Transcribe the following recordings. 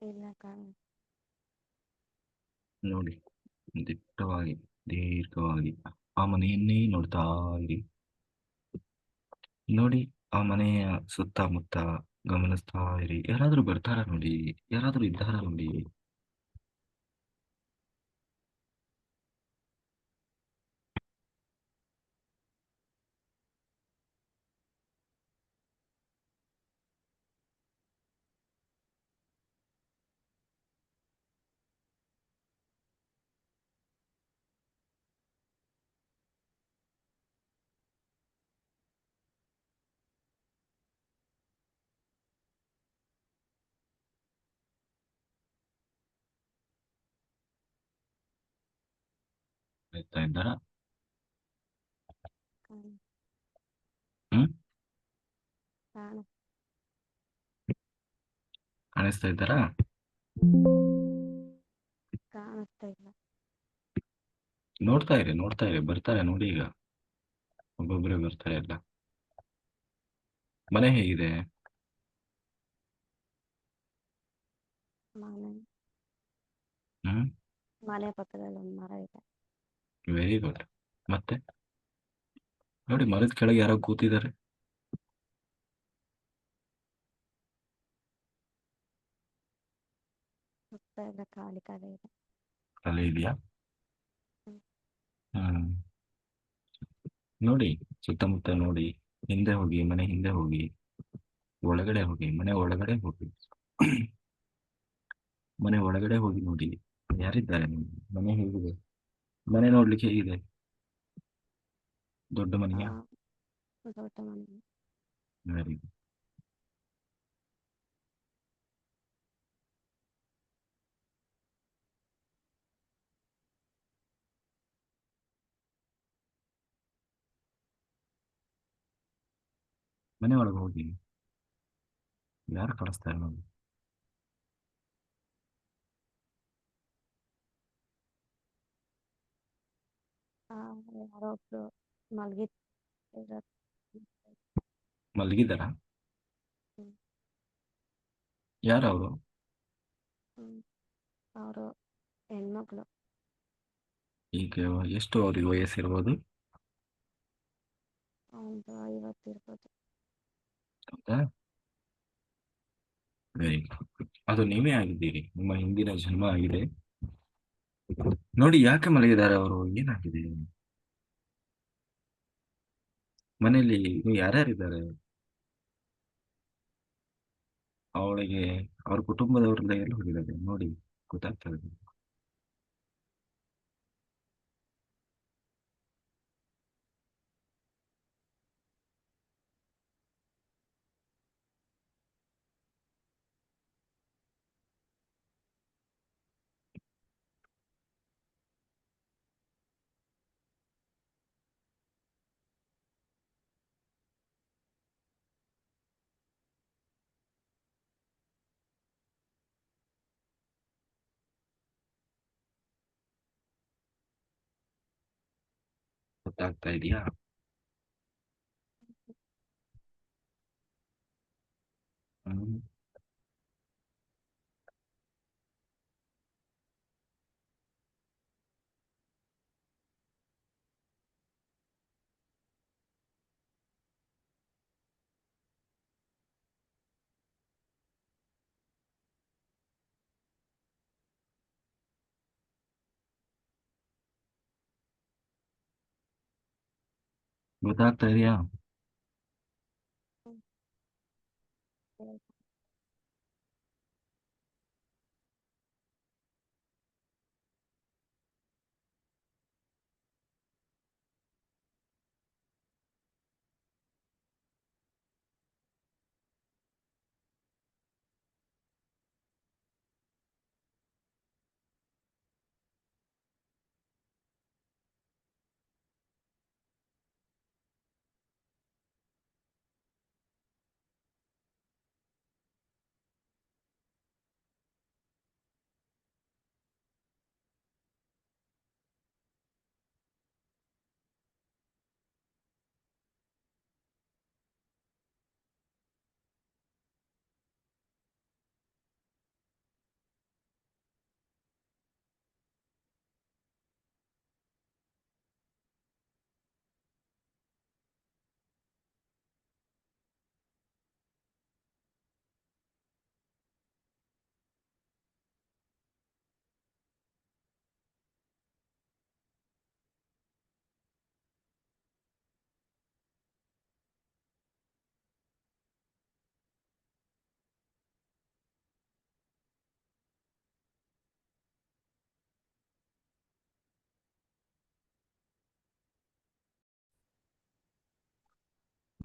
ಇಲ್ಲ ಕಾಣ. ನೋಡಿ, ದಿಟ್ಟವಾಗಿ, ದೀರ್ಘವಾಗಿ ಆ ಮನೆಯನ್ನೇ ನೋಡ್ತಾ ಇರಿ. ನೋಡಿ, ಆ ಮನೆಯ ಸುತ್ತಮುತ್ತ ಗಮನಿಸ್ತಾ ಇರಿ. ಯಾರಾದ್ರೂ ಬರ್ತಾರ ನೋಡಿ, ಯಾರಾದ್ರೂ ಇದ್ದಾರ ನೋಡಿ. ಆಯ್ತಾ ಇದ್ದಾರ? ಕಾಣ. ಹ್ಮ್. ಕಾಣ. ಕಾಣಿಸ್ತಾ ಇದ್ದಾರಾ? ಕಾಣಿಸ್ತಾ ಇಲ್ಲ. ನೋಡ್ತಾ ಇರಿ, ನೋಡ್ತಾ ಇರಿ, ಬರ್ತಾರೆ ನೋಡಿ. ಈಗ ಒಬ್ಬೊಬ್ಬರೇ ಬರ್ತಾರೆ ಎಲ್ಲ. ಮನೆ ಹೇಗಿದೆ? ಮನೆ ಹ್ಮ್. ಮನೆ ಪಕ್ಕದಲ್ಲಿ ಒಂದು ಮರ ಇದೆ. Very good. ಮತ್ತೆ ನೋಡಿ, ಮರದ ಕೆಳಗೆ ಯಾರೋ ಕೂತಿದ್ದಾರೆ. ಸುತ್ತ ಎಲ್ಲ ಖಾಲಿ ಖಾಲಿ ಇದೆ. ಅಲ್ಲಿ ಇದೆಯಾ? ಹ್ಮ್. ಹ್ಮ್. ನೋಡಿ, ಸುತ್ತಮುತ್ತ ನೋಡಿ. ಹಿಂದೆ ಹೋಗಿ, ಮನೆ ಹಿಂದೆ ಹೋಗಿ, ಒಳಗಡೆ ಹೋಗಿ, ಮನೆ ಒಳಗಡೆ ಹೋಗಿ. ಮನೆ ಒಳಗಡೆ ಹೋಗಿ ನೋಡಿ, ಯಾರಿದ್ದಾರೆ ನೋಡಿ. ಮನೆ ಹೇಗಿದೆ? ಮನೆ ನೋಡ್ಲಿಕ್ಕೆ ಹೇಗಿದೆ? ದೊಡ್ಡ ಆ ಮನೆಯಾ? ದೊಡ್ಡ ಮನೆ. Very good. ಮನೆ ಒಳಗೆ ಹೋಗಿ, ಯಾರು ಕಾಣಿಸ್ತಾರೆ ನೋಡಿ. ಆ ಯಾರೋ ಒಬ್ರು ಮಲಗಿರೋ. ಮಲಗಿದ್ದಾರಾ? ಹ್ಮ್. ಯಾರು ಅವರು? ಹ್ಮ್. ಅವರು ಹೆಣ್ಮಕ್ಳು. ಈಗ ಎಷ್ಟು ಅವ್ರಿಗೆ ವಯಸ್ಸಿರ್ಬೋದು? ಒಂದು 50 ಇರ್ಬೋದು. ಹೌದಾ? Very good. ಅದು ನೀವೇ ಆಗಿದ್ದೀರಿ, ನಿಮ್ಮ ಹಿಂದಿನ ಜನ್ಮ ಆಗಿದೆ. ನೋಡಿ, ಯಾಕೆ ಮಲಗಿದ್ದಾರೆ ಅವರು? ಏನಾಗಿದೆ ಮನೆಯಲ್ಲಿ? ನೀವು ಯಾರ್ಯಾರಿದ್ದಾರೆ? ಅವಳಿಗೆ ಅವ್ರ ಕುಟುಂಬದವರೆಲ್ಲ ಎಲ್ಲಿ ಹೋಗಿದ್ದಾರೆ ನೋಡಿ, ಗೊತ್ತಾಗ್ತದೆ. ಗೊತ್ತಾಗ್ತಾ ಇದೆಯಾ? ಹ್ಮ್. ಗೊತ್ತಾಗ್ತಾ ಇದೆಯಾ? ಹ್ಮ್. ಸರಿ.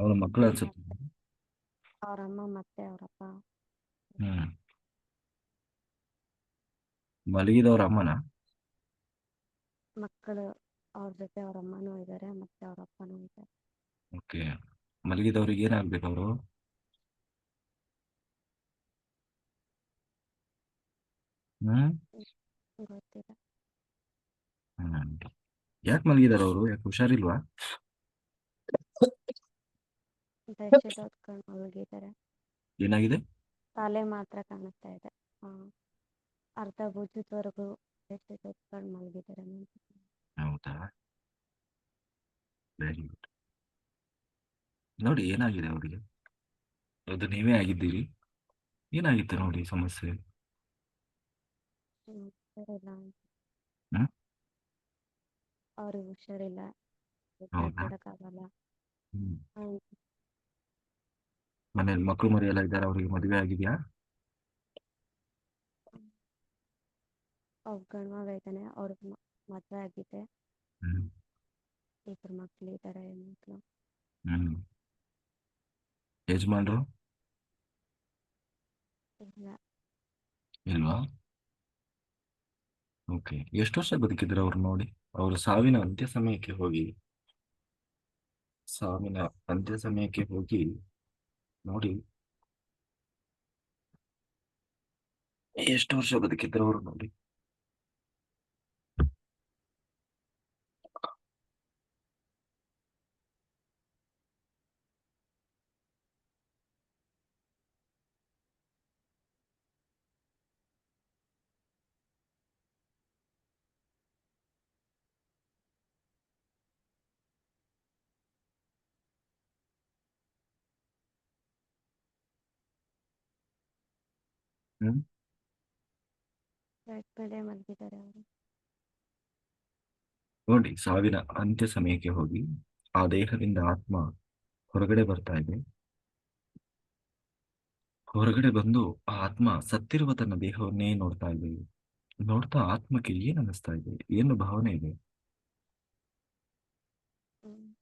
ಅವನ ಮಕ್ಕಳು ಅನ್ಸುತ್ತೆ. ಮತ್ತೆ ಅವ್ರಮ್ಮ ಮತ್ತೆ ಅವರಪ್ಪ. ಹ್ಮ್. ಮಲಗಿದವ್ರ ಅಮ್ಮನ. ಮಕ್ಕಳು ಅವ್ರ ಜೊತೆ ಅವ್ರ ಅಮ್ಮನೂ ಇದ್ದಾರೆ ಮತ್ತೆ ಅವ್ರ ಅಪ್ಪನೂ ಇದ್ದಾರೆ. ಓಕೆ. ಮಲಗಿದವ್ರಿಗೆ ಏನಾಗ್ಬೇಕು ಅವರು? ಹ್ಮ್. ಗೊತ್ತಿಲ್ಲ. ಹ್ಮ್. ಯಾಕೆ ಮಲಗಿದಾರ ಅವರು? ಯಾಕೆ ಹುಷಾರಿಲ್ವಾ? ಬೆಡ್ಶೀಟ್ ಹೊತ್ಕೊಂಡು ಮಲಗಿದ್ದಾರೆ. ಏನಾಗಿದೆ? ತಲೆ ಮಾತ್ರ ಕಾಣಿಸ್ತಾ ಇದೆ. ಆ, ಅರ್ಧ ಭುಜದವರೆಗೂ ಬೆಡ್ಶೀಟ್ ಹೊತ್ಕೊಂಡು ಮಲಗಿದ್ದಾರೆ. ಹೌದಾ? Very good. ನೋಡಿ ಏನಾಗಿದೆ ಅವರಿಗೆ. ಅದು ನೀವೇ ಆಗಿದ್ದೀರಿ. ಏನಾಗಿತ್ತು ನೋಡಿ ಸಮಸ್ಯೆ? ಹುಷಾರಿಲ್ಲ. ಹ್ಮ್. ಅವ್ರಿಗೆ ಹುಷಾರಿಲ್ಲ. ಹೌದಾ? ಅಡ್ಡಾಡಕ್ಕಾಗಲ್ಲ. ಹ್ಮ್. ಹ್ಮ್. ಮನೇಲಿ ಮಕ್ಕಳು ಮರಿ ಎಲ್ಲ ಇದ್ದಾರೆ, ಅವರಿಗೆ ಮದುವೆ ಆಗಿದೆಯಾ? ಅವ್ರ ಗಂಡ ಇದ್ದಾನೆ, ಅವ್ರಿಗೆ ಮದುವೆ ಆಗಿದೆ. ಹ್ಮ್. ಇಬ್ಬರು ಮಕ್ಳು ಇದ್ದಾರೆ, ಹೆಣ್ಮಕ್ಳು. ಹ್ಮ್. ಯಜಮಾನ್ರು? ಇಲ್ಲ. ಇಲ್ವಾ? ಓಕೆ. ಎಷ್ಟು ವರ್ಷ ಬದುಕಿದ್ರು ಅವ್ರು ನೋಡಿ? ಅವರು ಸಾವಿನ ಅಂತ್ಯ ಸಮಯಕ್ಕೆ ಹೋಗಿ, ಸಾವಿನ ಅಂತ್ಯ ಸಮಯಕ್ಕೆ ಹೋಗಿ ನೋಡಿ, ಎಷ್ಟು ವರ್ಷ ಬದುಕಿದ್ರು ಅವರು ನೋಡಿ. ಹ್ಮ್. ಬೆಡ್ ಮೇಲೆ ಮಲಗಿದ್ದಾರೆ ಅವರು. ನೋಡಿ, ಸಾವಿನ ಅಂತ್ಯ ಸಮಯಕ್ಕೆ ಹೋಗಿ ಆ ದೇಹದಿಂದ ಆತ್ಮ ಹೊರಗಡೆ ಬರ್ತಾ ಇದೆ. ಹೊರಗಡೆ ಬಂದು ಆ ಆತ್ಮ ಸತ್ತಿರುವ ತನ್ನ ದೇಹವನ್ನೇ ನೋಡ್ತಾ ಇದೆ. ನೋಡ್ತಾ ಆತ್ಮಕ್ಕೆ ಏನ್ ಅನ್ನಿಸ್ತಾ ಇದೆ? ಏನು ಭಾವನೆ ಇದೆ? ಹ್ಮ್.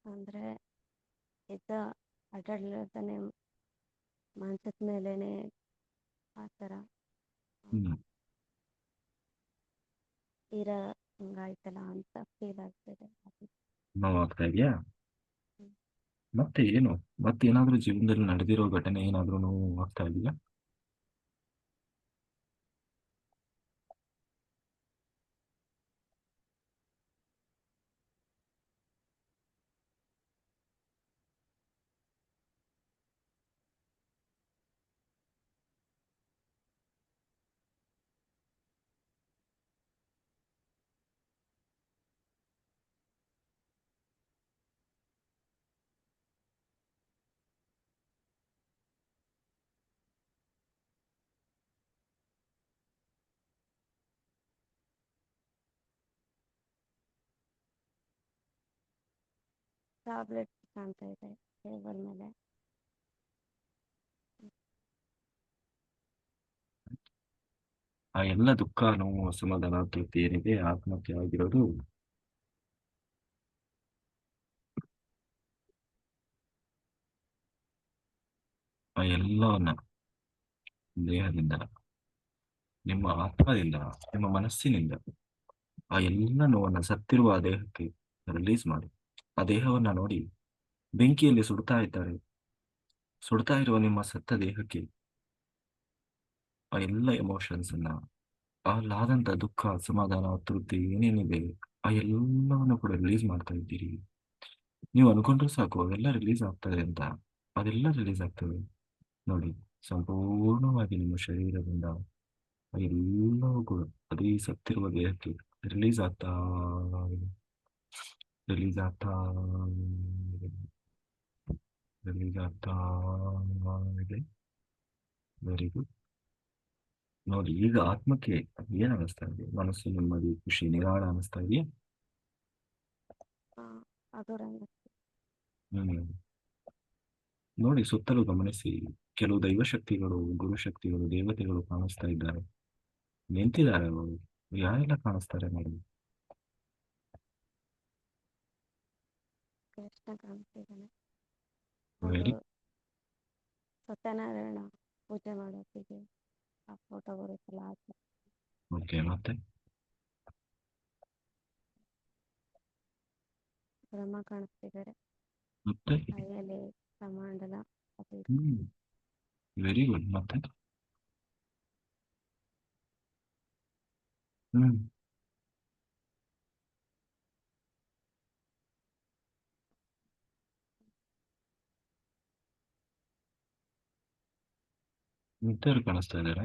ಅಂದ್ರೆ ಇದ್ದ ಅಡ್ಡಾಡ್ಲಾರ್ತಾನೆ ಮಾಂಸದ ಮೇಲೇನೆ ಆ ಥರ ಹ್ಮ್. ಇರ ಹಂಗಾಯ್ತಲ್ಲ ಅಂತ ಫೀಲ್ ಆಗ್ತಿದೆ. ನೋವಾಗ್ತಾ ಇದೆಯಾ? ಹ್ಮ್. ಮತ್ತೆ ಏನು? ಮತ್ತೇನಾದ್ರೂ ಜೀವನದಲ್ಲಿ ನಡೆದಿರೋ ಘಟನೆ ಏನಾದ್ರೂ ನೋವು ಆಗ್ತಾ ಇದೆಯಾ? ಟ್ಯಾಬ್ಲೆಟ್ ಕಾಣ್ತಾ ಇದೆ ಟೇಬಲ್ ಮೇಲೆ. ಆ ಎಲ್ಲ ದುಃಖ, ನೋವು, ಅಸಮಾಧಾನ, ತೃಪ್ತಿ ಏನಿದೆ ಆತ್ಮಕ್ಕೆ ಆಗಿರೋದು ಆ ಎಲ್ಲವನ್ನ ದೇಹದಿಂದ, ನಿಮ್ಮ ಆತ್ಮದಿಂದ, ನಿಮ್ಮ ಮನಸ್ಸಿನಿಂದ ಆ ಎಲ್ಲ ನೋವನ್ನ ಸತ್ತಿರುವ ಆ ದೇಹಕ್ಕೆ ರಿಲೀಸ್ ಮಾಡಿ. ಆ ದೇಹವನ್ನ ನೋಡಿ, ಬೆಂಕಿಯಲ್ಲಿ ಸುಡ್ತಾ ಇದ್ದಾರೆ. ಸುಡ್ತಾ ಇರುವ ನಿಮ್ಮ ಸತ್ತ ದೇಹಕ್ಕೆ ಆ ಎಲ್ಲ ಎಮೋಷನ್ಸ್ ಅನ್ನ, ಅಲ್ಲಾದಂತ ದುಃಖ, ಅಸಮಾಧಾನ, ತೃಪ್ತಿ ಏನೇನಿದೆ ಆ ಎಲ್ಲವನ್ನು ಕೂಡ ರಿಲೀಸ್ ಮಾಡ್ತಾ ಇದ್ದೀರಿ. ನೀವು ಅನ್ಕೊಂಡ್ರೆ ಸಾಕು ಅವೆಲ್ಲ ರಿಲೀಸ್ ಆಗ್ತದೆ ಅಂತ. ಅದೆಲ್ಲ ರಿಲೀಸ್ ಆಗ್ತದೆ ನೋಡಿ. ಸಂಪೂರ್ಣವಾಗಿ ನಿಮ್ಮ ಶರೀರದಿಂದ ಎಲ್ಲವೂ ಕೂಡ ಅದೇ ಸತ್ತಿರುವ ದೇಹಕ್ಕೆ ರಿಲೀಸ್ ಆಗ್ತಾ ಇದೆ. ರಿಲೀಸ್ ಆಗ್ತಾ ಇದೆ. ರಿಲೀಸ್ ಆಗ್ತಾ ಇದೆ. Very good. ನೋಡಿ, ಈಗ ಆತ್ಮಕ್ಕೆ ಏನ್ ಅನಿಸ್ತಾ ಇದೆ? ಮನಸ್ಸು ನೆಮ್ಮದಿ, ಖುಷಿ, ನಿರಾಳ ಅನಿಸ್ತಾ ಇದೆಯಾ? ಅದು ರಂಗ. ಹ್ಮ್. ನೋಡಿ, ಸುತ್ತಲೂ ಗಮನಿಸಿ. ಕೆಲವು ದೈವಶಕ್ತಿಗಳು, ಗುರುಶಕ್ತಿಗಳು, ದೇವತೆಗಳು ಕಾಣಿಸ್ತಾ ಇದ್ದಾರೆ. ನಿಂತಿದ್ದಾರೆ ಅವರು. ಯಾರೆಲ್ಲ ಕಾಣಿಸ್ತಾರೆ ನೋಡಿ? ಕೃಷ್ಣ ಕಾಣ್ತಿದ್ದಾನೆ. ಅದು ವೆರಿ. ಸತ್ಯನಾರಾಯಣ ಪೂಜೆ ಮಾಡೋತ್ತಿಗೆ ಆ ಫೋಟೋ ಬರುತ್ತಲ್ಲ ಆ ಥರ. ಓಕೆ, ಮತ್ತೆ ಬ್ರಹ್ಮ ಕಾಣಿಸ್ತಿದ್ದಾರೆ, ಮತ್ತೆ ಕೈಯಲ್ಲಿ ಕಮಂಡಲ ಅದು ಇದೆ. ಹ್ಮ್ ವೆರಿ ಗುಡ್. ಮತ್ತೆ ಹ್ಮ್ ಮಿತ್ತರು ಕಾಣಿಸ್ತಾ ಇದ್ದಾರೆ.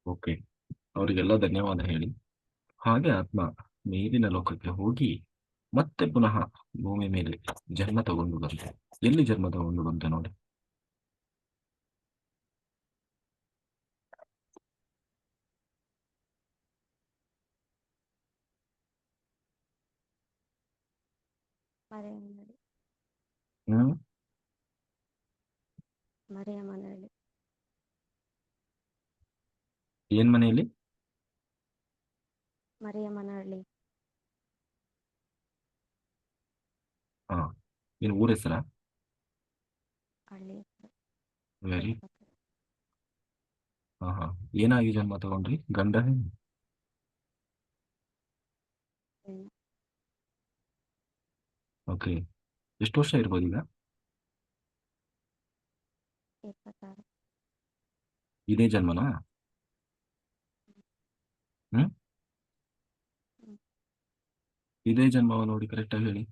ಓಕೆ, ಅವರಿಗೆಲ್ಲ ಧನ್ಯವಾದ ಹೇಳಿ. ಹಾಗೆ ಆತ್ಮ ಮೇಲಿನ ಲೋಕಕ್ಕೆ ಹೋಗಿ ಮತ್ತೆ ಪುನಃ ಭೂಮಿ ಮೇಲೆ ಜನ್ಮ ತಗೊಂಡು ಬಂತು. ಎಲ್ಲಿ ಜನ್ಮ ತಗೊಂಡು ಬಂತು ನೋಡಿ. ಮರಿಯಮ್ಮನಹಳ್ಳಿ. ಹ್ಮ್ ಮರಿಯಮ್ಮನಹಳ್ಳಿ. ಏನ್ ಮನೆಯಲ್ಲಿ? ಮರಿಯಮ್ಮನಹಳ್ಳಿ. ಹಾ, ಏನು ಊರ ಹೆಸರ? ಹಳ್ಳಿ ಹೆಸರು. ವೆರಿ. ತಿರುಪತಿ. ಹಾ ಹಾ. ಏನಾಗಿ ಜನ್ಮ ತಗೊಂಡ್ರಿ, ಗಂಡ ಹೆಣ್ಣು? ಹೆಣ್ಣು. ಓಕೆ, ಎಷ್ಟು ವರ್ಷ ಇರ್ಬೋದು ಈಗ? 26. ಇದೇ ಜನ್ಮನಾ? ಹ್ಮ್ ಹ್ಮ್. ಇದೇ ಜನ್ಮವ ನೋಡಿ ಕರೆಕ್ಟಾಗಿ ಹೇಳಿ.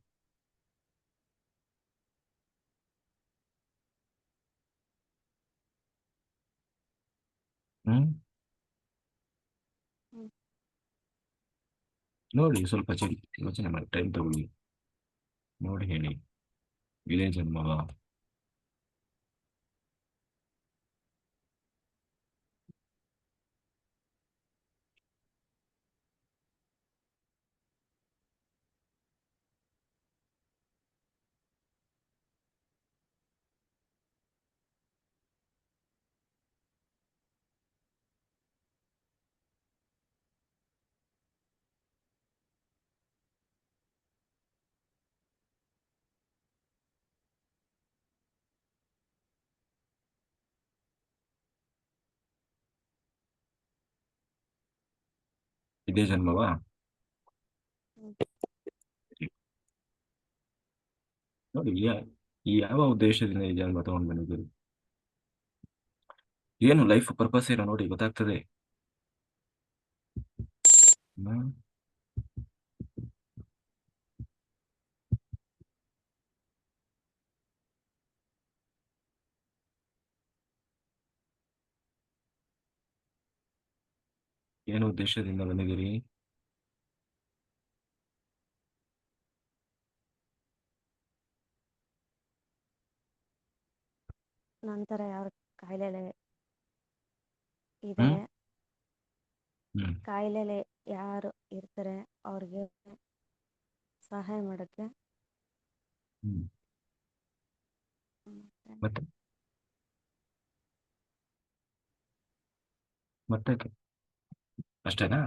ಹ್ಮ್ ಹ್ಮ್. ನೋಡಿ, ಸ್ವಲ್ಪ ಯೋಚನೆ ಮಾಡಿ, ಟೈಮ್ ತಗೊಳ್ಳಿ, ನೋಡಿ ಹೇಳಿ. ಇದೇ ಜನ್ಮವ? ಇದೇ ಜನ್ಮವಾ? ಹ್ಮ್. ನೋಡಿ, ಯಾವ ಉದ್ದೇಶದಿಂದ ಈ ಜನ್ಮ ತಗೊಂಡು ಬಂದಿದ್ದೀರಿ? ಏನು ಲೈಫ್ ಪರ್ಪಸ್ ಏನೋ ನೋಡಿ, ಗೊತ್ತಾಗ್ತದೆ. ಹ್ಮ್ ಏನು ಉದ್ದೇಶದಿಂದ ಬಂದಿದ್ದೀರಿ? ನಂತರ ಯಾರು ಕಾಯಿಲೆ ಹ್ಮ್ ಇದ್ದಾರೆ, ಹ್ಮ್ ಕಾಯಿಲೆ ಯಾರು ಇರ್ತಾರೆ ಅವ್ರಿಗೆ ಸಹಾಯ ಮಾಡೋಕ್ಕೆ. ಹ್ಮ್ ಮತ್ತೆ ಮತ್ತೆ ಮತ್ತೆ ಅಷ್ಟೇನಾ?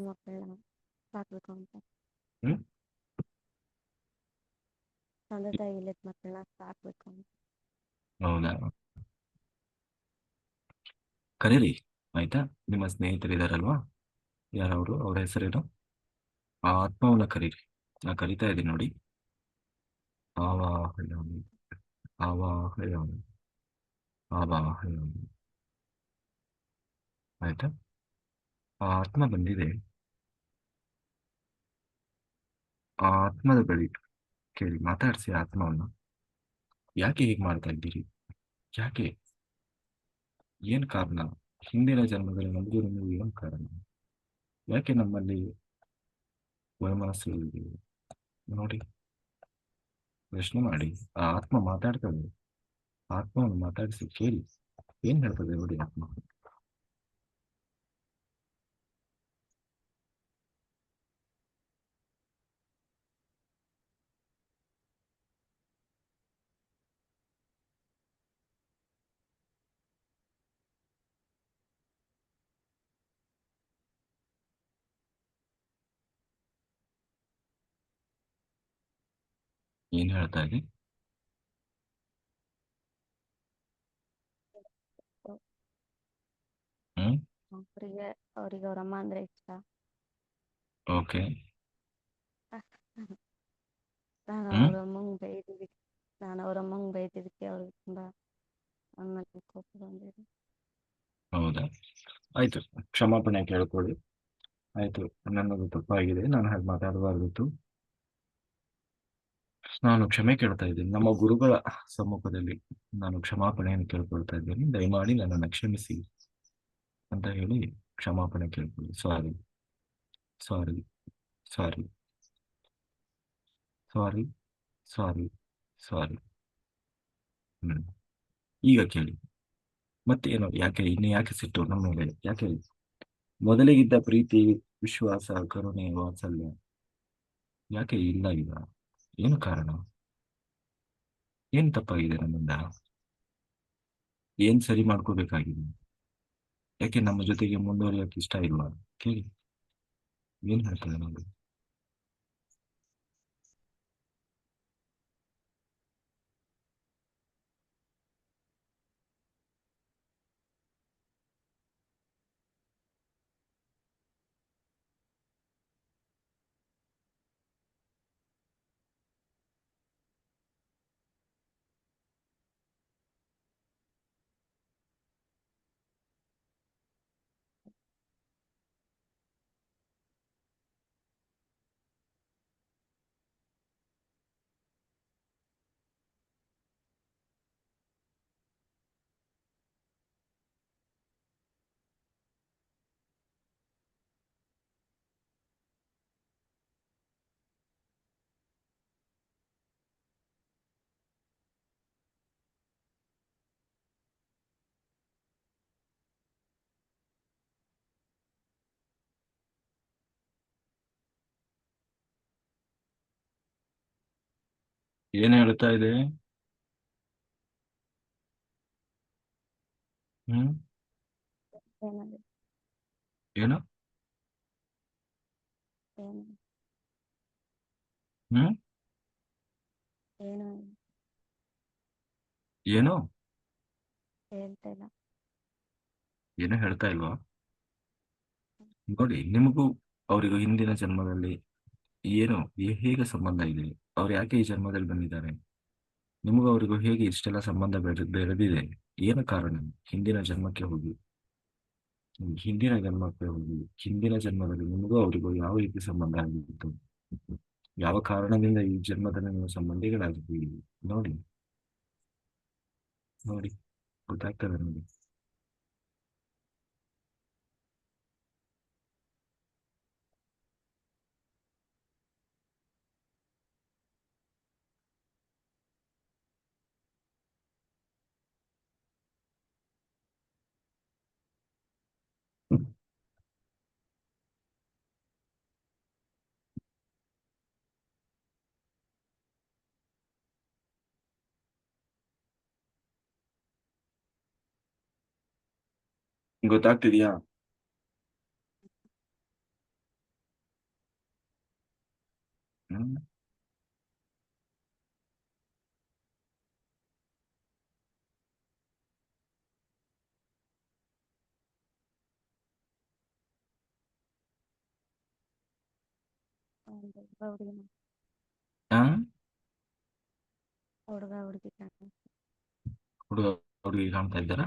ಮಕ್ಕಳನ್ನ ಸಾಕ್ಬೇಕು ಅಂತ. ಹ್ಮ್ ತಂದೆ ತಾಯಿ ಇಲ್ಲದ ಮಕ್ಕಳನ್ನ ಸಾಕ್ಬೇಕು ಅಂತ. ಹೌದಾ? ಕರೀರಿ, ಆಯ್ತಾ? ನಿಮ್ಮ ಸ್ನೇಹಿತರಿದಾರಲ್ವಾ, ಯಾರವರು, ಅವ್ರ ಹೆಸರೇನು? ಆ ಆತ್ಮವನ್ನ ಕರೀರಿ. ನಾ ಕರಿತಾ ಇದ್ದೀನಿ ನೋಡಿ. ಆವಾಹಯಾಮಿ, ಆವಾಹಯಾಮಿ, ಆವಾಹಯಾಮಿ. ಆಯ್ತಾ? ಆ ಆತ್ಮ ಬಂದಿದೆ. ಆ ಆತ್ಮದ ಬಳಿ ಕೇಳಿ, ಮಾತಾಡಿಸಿ ಆತ್ಮವನ್ನ. ಯಾಕೆ ಹೀಗೆ ಮಾಡ್ತಾ ಇದ್ದೀರಿ? ಯಾಕೆ? ಏನ್ ಕಾರಣ? ಹಿಂದಿನ ಜನ್ಮದಲ್ಲಿ ನಮಗೂ ನಿಮಗೂ ಏನ್ ಕಾರಣ? ಯಾಕೆ ನಮ್ಮಲ್ಲಿ ವೈಮನಸ್ಸು ಇದೆ ನೋಡಿ. ಪ್ರಶ್ನೆ ಮಾಡಿ. ಆ ಆತ್ಮ ಮಾತಾಡ್ತದೆ. ಆತ್ಮವನ್ನು ಮಾತಾಡಿಸಿ ಕೇಳಿ, ಏನ್ ಹೇಳ್ತದೆ ನೋಡಿ ಆತ್ಮ. ಏನ್ ಹೇಳ್ತಾ ಇದೆ? ಹ್ಮ್. ಅವರಿಗೆ ಅವ್ರಿಗೆ ಅವ್ರ ಅಮ್ಮ ಅಂದ್ರೆ ಇಷ್ಟ. ಓಕೆ. ನಾನು ಹ್ಮ್. ಅವ್ರ ಅಮ್ಮಂಗೆ ಬೈದಿದ್ದಕ್ಕೆ ನಾನು ಅವ್ರ ಅಮ್ಮಂಗೆ ಬೈದಿದ್ದಕ್ಕೆ ಅವ್ರಿಗೆ ತುಂಬಾ ನನ್ನ ಮೇಲೆ ಕೋಪ ಬಂದಿದೆ. ಹೌದಾ, ಆಯ್ತು. ಕ್ಷಮಾಪಣೆ ಕೇಳ್ಕೊಳ್ಳಿ. ಆಯ್ತು, ನನ್ನದು ತಪ್ಪಾಗಿದೆ, ನಾನು ಹಾಗೆ ಮಾತಾಡಬಾರ್ದಿತ್ತು. ನಾನು ಕ್ಷಮೆ ಕೇಳ್ತಾ ಇದ್ದೀನಿ ನಮ್ಮ ಗುರುಗಳ ಸಮ್ಮುಖದಲ್ಲಿ. ನಾನು ಕ್ಷಮಾಪಣೆಯನ್ನು ಕೇಳ್ಕೊಳ್ತಾ ಇದ್ದೀನಿ, ದಯಮಾಡಿ ನನ್ನನ್ನು ಕ್ಷಮಿಸಿ ಅಂತ ಹೇಳಿ ಕ್ಷಮಾಪಣೆ ಕೇಳ್ಕೊಳ್ಳಿ. ಸಾರಿ, ಸಾರಿ, ಸಾರಿ, ಸಾರಿ, ಸಾರಿ, ಸಾರಿ. ಹ್ಮ್. ಈಗ ಕೇಳಿ. ಮತ್ತೇನು, ಯಾಕೆ ಇನ್ನು ಯಾಕೆ ಸಿಟ್ಟು ನಮ್ಮ ಮೇಲೆ? ಯಾಕೆ ಮೊದಲಿಗಿದ್ದ ಪ್ರೀತಿ, ವಿಶ್ವಾಸ, ಕರುಣೆ, ವಾತ್ಸಲ್ಯ ಯಾಕೆ ಇಲ್ಲ ಈಗ? ಏನು ಕಾರಣ? ಏನ್ ತಪ್ಪಾಗಿದೆ ನನ್ನಿಂದ? ಏನ್ ಸರಿ ಮಾಡ್ಕೋಬೇಕಾಗಿದೆ? ಯಾಕೆ ನಮ್ಮ ಜೊತೆಗೆ ಮುಂದುವರಿಯಕ್ಕೆ ಇಷ್ಟ ಇಲ್ವಾ? ಕೇಳಿ, ಏನ್ ಹೇಳ್ತಾರೆ ನೋಡಿ. ಏನ್ ಹೇಳ್ತಾ ಇದೆ? ಹ್ಮ್. ಏನಾದ್ರು ಏನು? ಏನು ಹ್ಮ್. ಏನು ಏನು? ಹೇಳ್ತಾ ಇಲ್ಲ. ಏನು ಹೇಳ್ತಾ ಇಲ್ವಾ? ನೋಡಿ, ನಿಮಗೂ ಅವರಿಗೂ ಹಿಂದಿನ ಜನ್ಮದಲ್ಲಿ ಏನು, ಹೇಗೆ ಸಂಬಂಧ ಇದೆ? ಅವ್ರು ಯಾಕೆ ಈ ಜನ್ಮದಲ್ಲಿ ಬಂದಿದ್ದಾರೆ? ನಿಮಗೂ ಅವರಿಗೂ ಹೇಗೆ ಇಷ್ಟೆಲ್ಲ ಸಂಬಂಧ ಬೆಳೆದಿದೆ? ಏನು ಕಾರಣ? ಹಿಂದಿನ ಜನ್ಮಕ್ಕೆ ಹೋಗಿ. ಹಿಂದಿನ ಜನ್ಮಕ್ಕೆ ಹೋಗಿ. ಹಿಂದಿನ ಜನ್ಮದಲ್ಲಿ ನಿಮಗೂ ಅವರಿಗೂ ಯಾವ ರೀತಿ ಸಂಬಂಧ ಆಗಿತ್ತು? ಯಾವ ಕಾರಣದಿಂದ ಈ ಜನ್ಮದಲ್ಲಿ ನೀವು ಸಂಬಂಧಿಗಳಾಗಿದ್ದೀರಿ? ನೋಡಿ, ನೋಡಿ, ಗೊತ್ತಾಗ್ತದೆ ನೋಡಿ. ಗೊತ್ತಾಗ್ತಿದ್ಯಾ? ಹ್ಮ್. ಒಂದು ಹುಡುಗ ಆ? ಹುಡುಗ ಹುಡುಗಿ ಹುಡುಗ ಹುಡುಗಿ ಕಾಣ್ತಾ ಇದ್ದಾರಾ?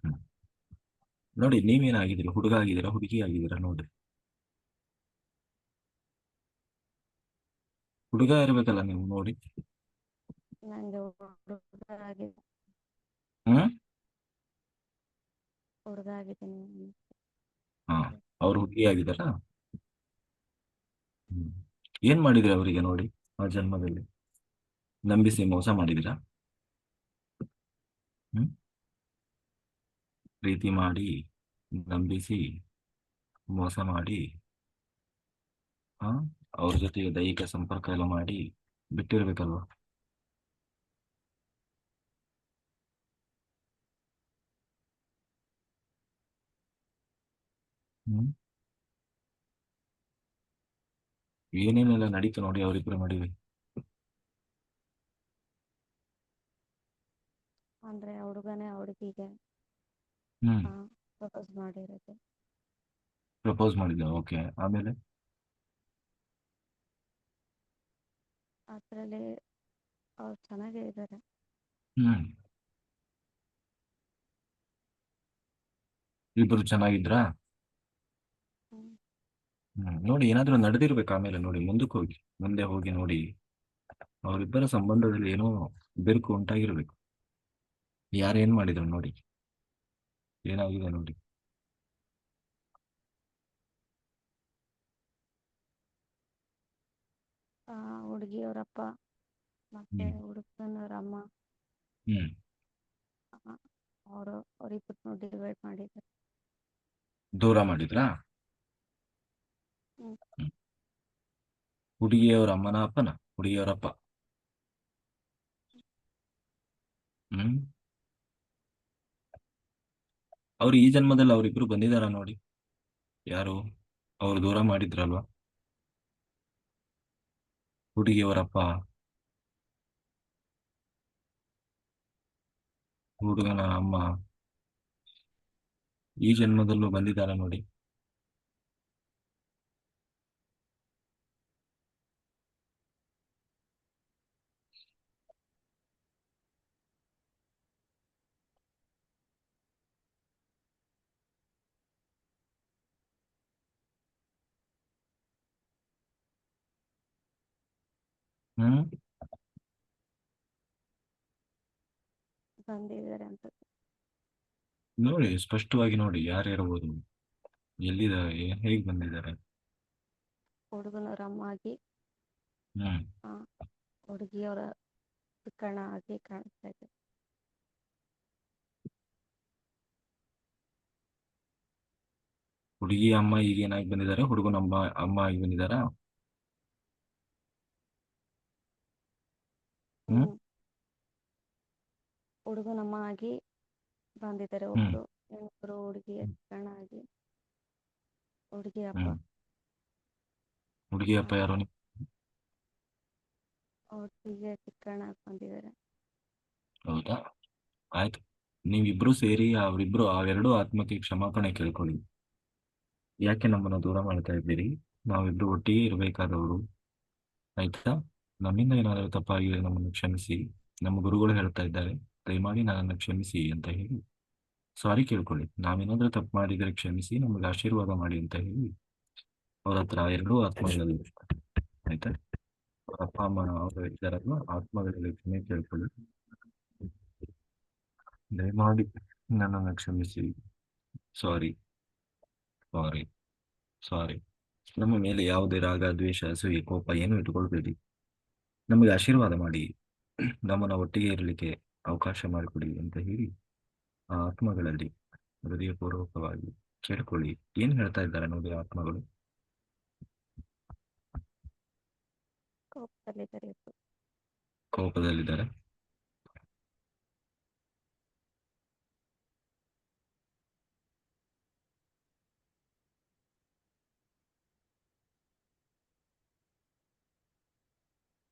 ಹ್ಮ್. ನೋಡಿ, ನೀವೇನಾಗಿದ್ದೀರಿ? ಹುಡುಗ ಆಗಿದ್ದೀರಾ, ಹುಡುಗಿ ಆಗಿದ್ದೀರಾ? ನೋಡಿ, ಹುಡುಗ ಇರ್ಬೇಕಲ್ಲ ನೀವು, ನೋಡಿ. ನಂಗೆ ಹುಡುಗ ಆಗಿ ಹ್ಮ್. ಹುಡುಗ ಆಗಿದ್ದೀನಿ. ಹಾ, ಅವ್ರು ಹುಡುಗಿ ಆಗಿದ್ದಾರಾ? ಹ್ಮ್. ಏನ್ ಮಾಡಿದ್ರಿ ಅವರಿಗೆ ನೋಡಿ? ಆ ಜನ್ಮದಲ್ಲಿ ನಂಬಿಸಿ ಮೋಸ ಮಾಡಿದಿರಾ? ಹ್ಮ್ ಪ್ರೀತಿ ಮಾಡಿ ನಂಬಿಸಿ ಮೋಸ ಮಾಡಿ, ಆ ಅವ್ರ ಜೊತೆಗೆ ದೈಹಿಕ ಸಂಪರ್ಕ ಎಲ್ಲ ಮಾಡಿ ಬಿಟ್ಟಿರ್ಬೇಕಲ್ವಾ? ಹ್ಮ್ ಏನೇನೆಲ್ಲ ನಡೀತು ನೋಡಿ ಅವರಿಬ್ಬರು ನಡುವೆ. ಅಂದ್ರೆ ಹುಡುಗನೇ ಹುಡುಗಿಗೆ ಹ್ಮ್ ಪ್ರಪೋಸ್ ಮಾಡಿರೋದು. ಪ್ರಪೋಸ್ ಮಾಡಿದ್ದ, ಓಕೆ, ಆಮೇಲೆ? ಅದ್ರಲ್ಲಿ ಅವ್ರು ಚೆನ್ನಾಗೇ ಇದ್ದಾರೆ. ಹ್ಮ್ ಇಬ್ಬರು ಚೆನ್ನಾಗಿದ್ರಾ? ಹ್ಮ್. ನೋಡಿ ಏನಾದ್ರೂ ನಡೆದಿರ್ಬೇಕು, ಆಮೇಲೆ ನೋಡಿ ಮುಂದಕ್ಕೆ ಹೋಗಿ, ಮುಂದೆ ಹೋಗಿ ನೋಡಿ ಅವರಿಬ್ಬರ ಸಂಬಂಧದಲ್ಲಿ ಏನೋ ಬಿರುಕು ಉಂಟಾಗಿರ್ಬೇಕು. ಯಾರೇನ್ ಮಾಡಿದ್ರು ನೋಡಿ, ಏನಾಗಿದೆ ನೋಡಿ. ಹುಡುಗಿಯವರಪ್ಪ ಮತ್ತೆ ಹ್ಮ್ ಹುಡುಗನವರ ಅಮ್ಮ ಹ್ಮ್ ಅವರಿಬ್ಬರನ್ನು ಡಿವೈಡ್ ಮಾಡಿದ್ದಾರೆ. ದೂರ ಮಾಡಿದ್ರಾ? ಹ್ಮ್. ಹ್ಮ್. ಹುಡುಗಿಯವರ ಅಮ್ಮನ ಅಪ್ಪನ, ಹುಡುಗಿಯವರಪ್ಪ? ಹ್ಮ್ ಅವ್ರು ಈ ಜನ್ಮದಲ್ಲಿ ಅವರಿಬ್ರು ಬಂದಿದಾರ ನೋಡಿ? ಯಾರು? ಅವ್ರು ದೂರ ಮಾಡಿದ್ರಲ್ವಾ ಹುಡುಗಿಯವರಪ್ಪ, ಹುಡುಗನ ಅಮ್ಮ ಈ ಜನ್ಮದಲ್ಲೂ ಬಂದಿದಾರ ನೋಡಿ? ಹ್ಮ್ ಬಂದಿದ್ದಾರೆ ಅಂತ. ನೋಡಿ ಸ್ಪಷ್ಟವಾಗಿ ನೋಡಿ ಯಾರಿರ್ಬೋದು, ಎಲ್ಲಿದ್ದಾರೆ, ಹೇಗ್ ಬಂದಿದ್ದಾರೆ. ಹುಡುಗನವರ ಅಮ್ಮ ಆಗಿ ಹ್ಮ್ ಆ, ಹುಡುಗಿಯವರ ಚಿಕ್ಕಣ್ಣ ಆಗಿ ಕಾಣಿಸ್ತಾ ಇದೆ. ಹುಡುಗಿ ಅಮ್ಮ ಈಗ ಏನಾಗಿ ಬಂದಿದ್ದಾರೆ, ಹುಡುಗನ ಅಮ್ಮ ಅಮ್ಮ ಆಗಿ ಬಂದಿದ್ದಾರಾ? ಹ್ಮ್ ಹ್ಮ್. ಹುಡುಗನಮ್ಮ ಆಗಿ ಬಂದಿದ್ದಾರೆ ಹ್ಮ್ ಒಬ್ರು, ಇನ್ನೊಬ್ರು ಹುಡುಗಿಯ ಚಿಕ್ಕಣ್ಣ ಆಗಿ ಹುಡುಗಿ ಅಪ್ಪ. ಹ್ಮ್ ಹುಡುಗಿ ಆ, ಅಪ್ಪ ಯಾರು? ಹುಡುಗಿಗೆ ಚಿಕ್ಕಣ್ಣ ಆಗಿ ಬಂದಿದ್ದಾರೆ. ಹೌದಾ, ಆಯ್ತು. ನೀವಿಬ್ರು ಸೇರಿ ಅವರಿಬ್ರು ಅವೆರಡು ಆತ್ಮಕ್ಕೆ ಕ್ಷಮಾಪಣೆ ಕೇಳ್ಕೊಳ್ಳಿ. ಯಾಕೆ ನಮ್ಮನ್ನ ದೂರ ಮಾಡ್ತಾ ಇದ್ದೀರಿ? ನಾವಿಬ್ರು ಒಟ್ಟಿಗೆ ಇರಬೇಕಾದವರು, ಆಯ್ತಾ? ನಮ್ಮಿಂದ ಏನಾದರೂ ತಪ್ಪಾಗಿದೆ ನಮ್ಮನ್ನು ಕ್ಷಮಿಸಿ. ನಮ್ಮ ಗುರುಗಳು ಹೇಳ್ತಾ ಇದ್ದಾರೆ, ದಯಮಾಡಿ ನನ್ನನ್ನು ಕ್ಷಮಿಸಿ ಅಂತ ಹೇಳಿ ಸಾರಿ ಕೇಳ್ಕೊಳ್ಳಿ. ನಾವೇನಾದ್ರೂ ತಪ್ಪು ಮಾಡಿದರೆ ಕ್ಷಮಿಸಿ, ನಮಗೆ ಆಶೀರ್ವಾದ ಮಾಡಿ ಅಂತ ಹೇಳಿ ಅವ್ರ ಹತ್ರ ಎರಡೂ ಆತ್ಮಗಳಲ್ಲಿ, ಆಯ್ತಾ? ಅವ್ರ ಅಪ್ಪ ಅಮ್ಮ ಅವರು ಇದ್ದಾರಲ್ವ, ಆತ್ಮಗಳಲ್ಲಿ ಕ್ಷಮೆ ಕೇಳ್ಕೊಳ್ಳಿ. ದಯಮಾಡಿ ನನ್ನನ್ನು ಕ್ಷಮಿಸಿ. ಸಾರಿ, ಸಾರಿ, ಸಾರಿ. ನಮ್ಮ ಮೇಲೆ ಯಾವುದೇ ರಾಗ ದ್ವೇಷ ಅಸೂಯೆ ಕೋಪ ಏನು ಇಟ್ಕೊಳ್ಬೇಡಿ. ನಮಗೆ ಆಶೀರ್ವಾದ ಮಾಡಿ, ನಮ್ಮನ್ನ ಒಟ್ಟಿಗೆ ಇರಲಿಕ್ಕೆ ಅವಕಾಶ ಮಾಡಿಕೊಡಿ ಅಂತ ಹೇಳಿ ಆ ಆತ್ಮಗಳಲ್ಲಿ ಹೃದಯಪೂರ್ವಕವಾಗಿ ಕೇಳ್ಕೊಳ್ಳಿ. ಏನ್ ಹೇಳ್ತಾ ಇದ್ದಾರೆ ನೋಡಿ ಆ ಆತ್ಮಗಳು. ಕೋಪದಲ್ಲಿದ್ದಾರೆ ಇಬ್ರು. ಕೋಪದಲ್ಲಿದ್ದಾರೆ.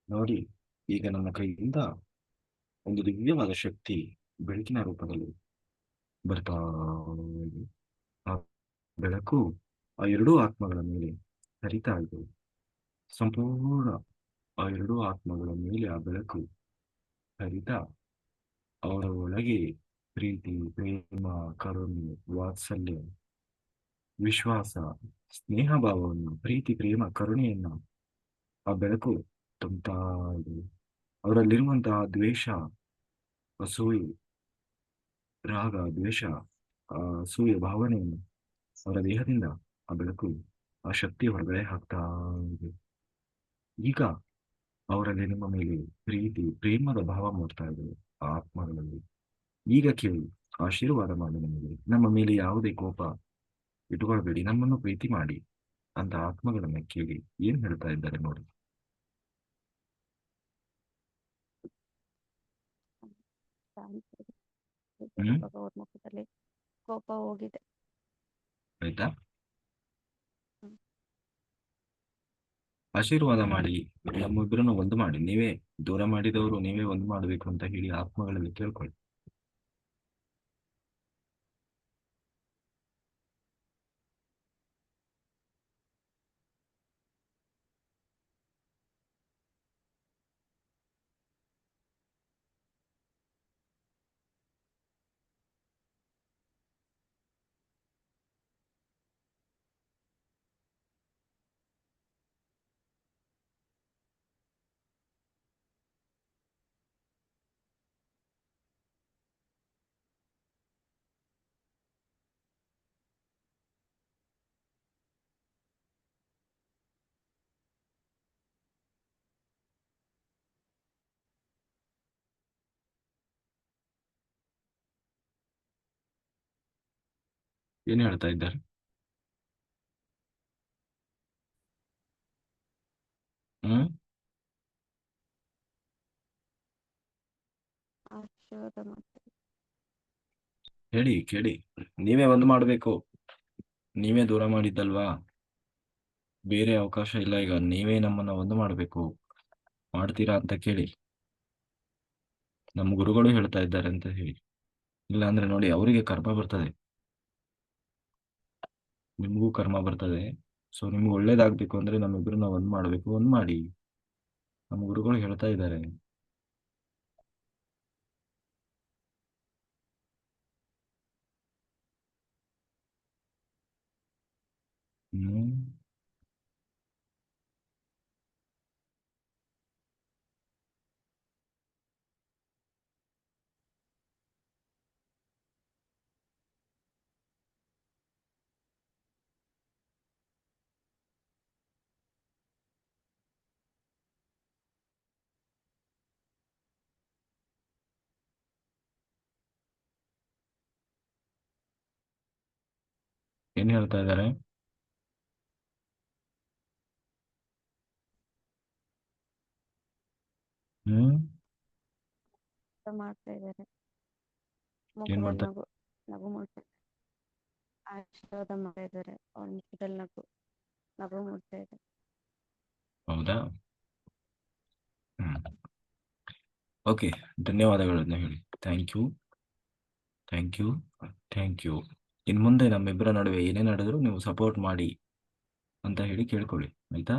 ನೋಡಿ, ಈಗ ನನ್ನ ಕೈಯಿಂದ ಒಂದು ದಿವ್ಯವಾದ ಶಕ್ತಿ ಬೆಳಕಿನ ರೂಪದಲ್ಲಿ ಬರ್ತಾ ಇದೆ. ಆ ಬೆಳಕು ಆ ಎರಡೂ ಆತ್ಮಗಳ ಮೇಲೆ ಹರಿತಾ ಇದೆ. ಸಂಪೂರ್ಣ ಆ ಎರಡೂ ಆತ್ಮಗಳ ಮೇಲೆ ಆ ಬೆಳಕು ಹರಿತಾ ಅವರ ಒಳಗೆ ಪ್ರೀತಿ, ಪ್ರೇಮ, ಕರುಣೆ, ವಾತ್ಸಲ್ಯ, ವಿಶ್ವಾಸ, ಸ್ನೇಹ ಭಾವವನ್ನು, ಪ್ರೀತಿ, ಪ್ರೇಮ, ಕರುಣೆಯನ್ನ ಆ ಬೆಳಕು ತುಂಬುತ್ತಾ ಇದೆ. ಅವರಲ್ಲಿರುವಂತಹ ದ್ವೇಷ, ಅಸೂಯೆ, ರಾಗ, ದ್ವೇಷ, ಅಸೂಯೆ ಭಾವನೆಯನ್ನು ಅವರ ದೇಹದಿಂದ ಆ ಬೆಳಕು, ಆ ಶಕ್ತಿ ಹೊರಗಡೆ ಹಾಕ್ತಾ ಇದೆ. ಈಗ ಅವರಲ್ಲಿ ನಿಮ್ಮ ಮೇಲೆ ಪ್ರೀತಿ ಪ್ರೇಮದ ಭಾವ ಮೂಡ್ತಾ ಇದೆ ಆ ಆತ್ಮಗಳಲ್ಲಿ. ಈಗ ಕೇಳಿ, ಆಶೀರ್ವಾದ ಮಾಡಿ ನಮಗೆ, ನಮ್ಮ ಮೇಲೆ ಯಾವುದೇ ಕೋಪ ಇಟ್ಕೊಳ್ಬೇಡಿ, ನಮ್ಮನ್ನು ಪ್ರೀತಿ ಮಾಡಿ ಅಂತ ಆತ್ಮಗಳನ್ನ ಕೇಳಿ ಏನ್ ಹೇಳ್ತಾ ಇದ್ದಾರೆ ನೋಡಿ. ಶಾಂತಿ ಇದೆ. ಹ್ಮ್. ಇವಾಗ ಅವ್ರ ಮುಖದಲ್ಲಿ ಕೋಪ ಹೋಗಿದೆ. ಆಯ್ತಾ? ಹ್ಮ್. ಆಶೀರ್ವಾದ ಮಾಡಿ ನಮ್ಮಿಬ್ಬರನ್ನು ಒಂದು ಮಾಡಿ, ನೀವೇ ದೂರ ಮಾಡಿದವರು ನೀವೇ ಒಂದು ಮಾಡಬೇಕು ಅಂತ ಹೇಳಿ ಆತ್ಮಗಳಲ್ಲಿ ಕೇಳ್ಕೊಳ್ಳಿ. ಏನ್ ಹೇಳ್ತಾ ಇದ್ದಾರೆ? ಹ್ಮ್. ಆಶೀರ್ವಾದ ಮಾಡ್ತಾರೆ. ಹೇಳಿ ಕೇಳಿ. ನೀವೇ ಒಂದು ಮಾಡಬೇಕು, ನೀವೇ ದೂರ ಮಾಡಿದ್ದಲ್ವಾ, ಬೇರೆ ಅವಕಾಶ ಇಲ್ಲ. ಈಗ ನೀವೇ ನಮ್ಮನ್ನ ಒಂದು ಮಾಡಬೇಕು, ಮಾಡ್ತೀರಾ ಅಂತ ಕೇಳಿ. ನಮ್ಮ ಗುರುಗಳು ಹೇಳ್ತಾ ಇದ್ದಾರೆ ಅಂತ ಹೇಳಿ. ಇಲ್ಲ ಅಂದ್ರೆ ನೋಡಿ, ಅವರಿಗೆ ಕರ್ಮ ಬರ್ತದೆ, ನಿಮಗೂ ಕರ್ಮ ಬರ್ತದೆ. ಸೊ ನಿಮ್ಗೆ ಒಳ್ಳೇದಾಗ್ಬೇಕು ಅಂದ್ರೆ ನಮ್ಮಿಬ್ರನ್ನ ಒಂದ್ ಮಾಡ್ಬೇಕು, ಒಂದ್ ಮಾಡಿ. ನಮ್ಮ ಗುರುಗಳು ಹೇಳ್ತಾ ಇದ್ದಾರೆ. ಹ್ಮ್. ಏನ್ ಹೇಳ್ತಾ ಇದ್ದಾರೆ? ಹ್ಮ್. ಮಾಡ್ತಾ ಇದ್ದಾರೆ. ಏನ್ ಮುಖದಲ್ಲಿ ಮಾಡ್ತಾ? ನಗು ನಗು ಮೂಡ್ತಾ ಇದೆ. ಆಶೀರ್ವಾದ ಮಾಡ್ತಾ ಇದ್ದಾರೆ. ಅವ್ರ ಮುಖದಲ್ಲಿ ನಗು ಮೂಡ್ತಾ ಇದೆ. ಹೌದಾ? ಹ್ಮ್. ಓಕೆ, ಧನ್ಯವಾದಗಳನ್ನ ಹೇಳಿ. Thank you, thank you, thank you. ಇನ್ ಮುಂದೆ ನಮ್ಮಿಬ್ಬರ ನಡುವೆ ಏನೇ ನಡೆದ್ರು ನೀವು ಸಪೋರ್ಟ್ ಮಾಡಿ ಅಂತ ಹೇಳಿ ಕೇಳ್ಕೊಳ್ಳಿ, ಆಯ್ತಾ?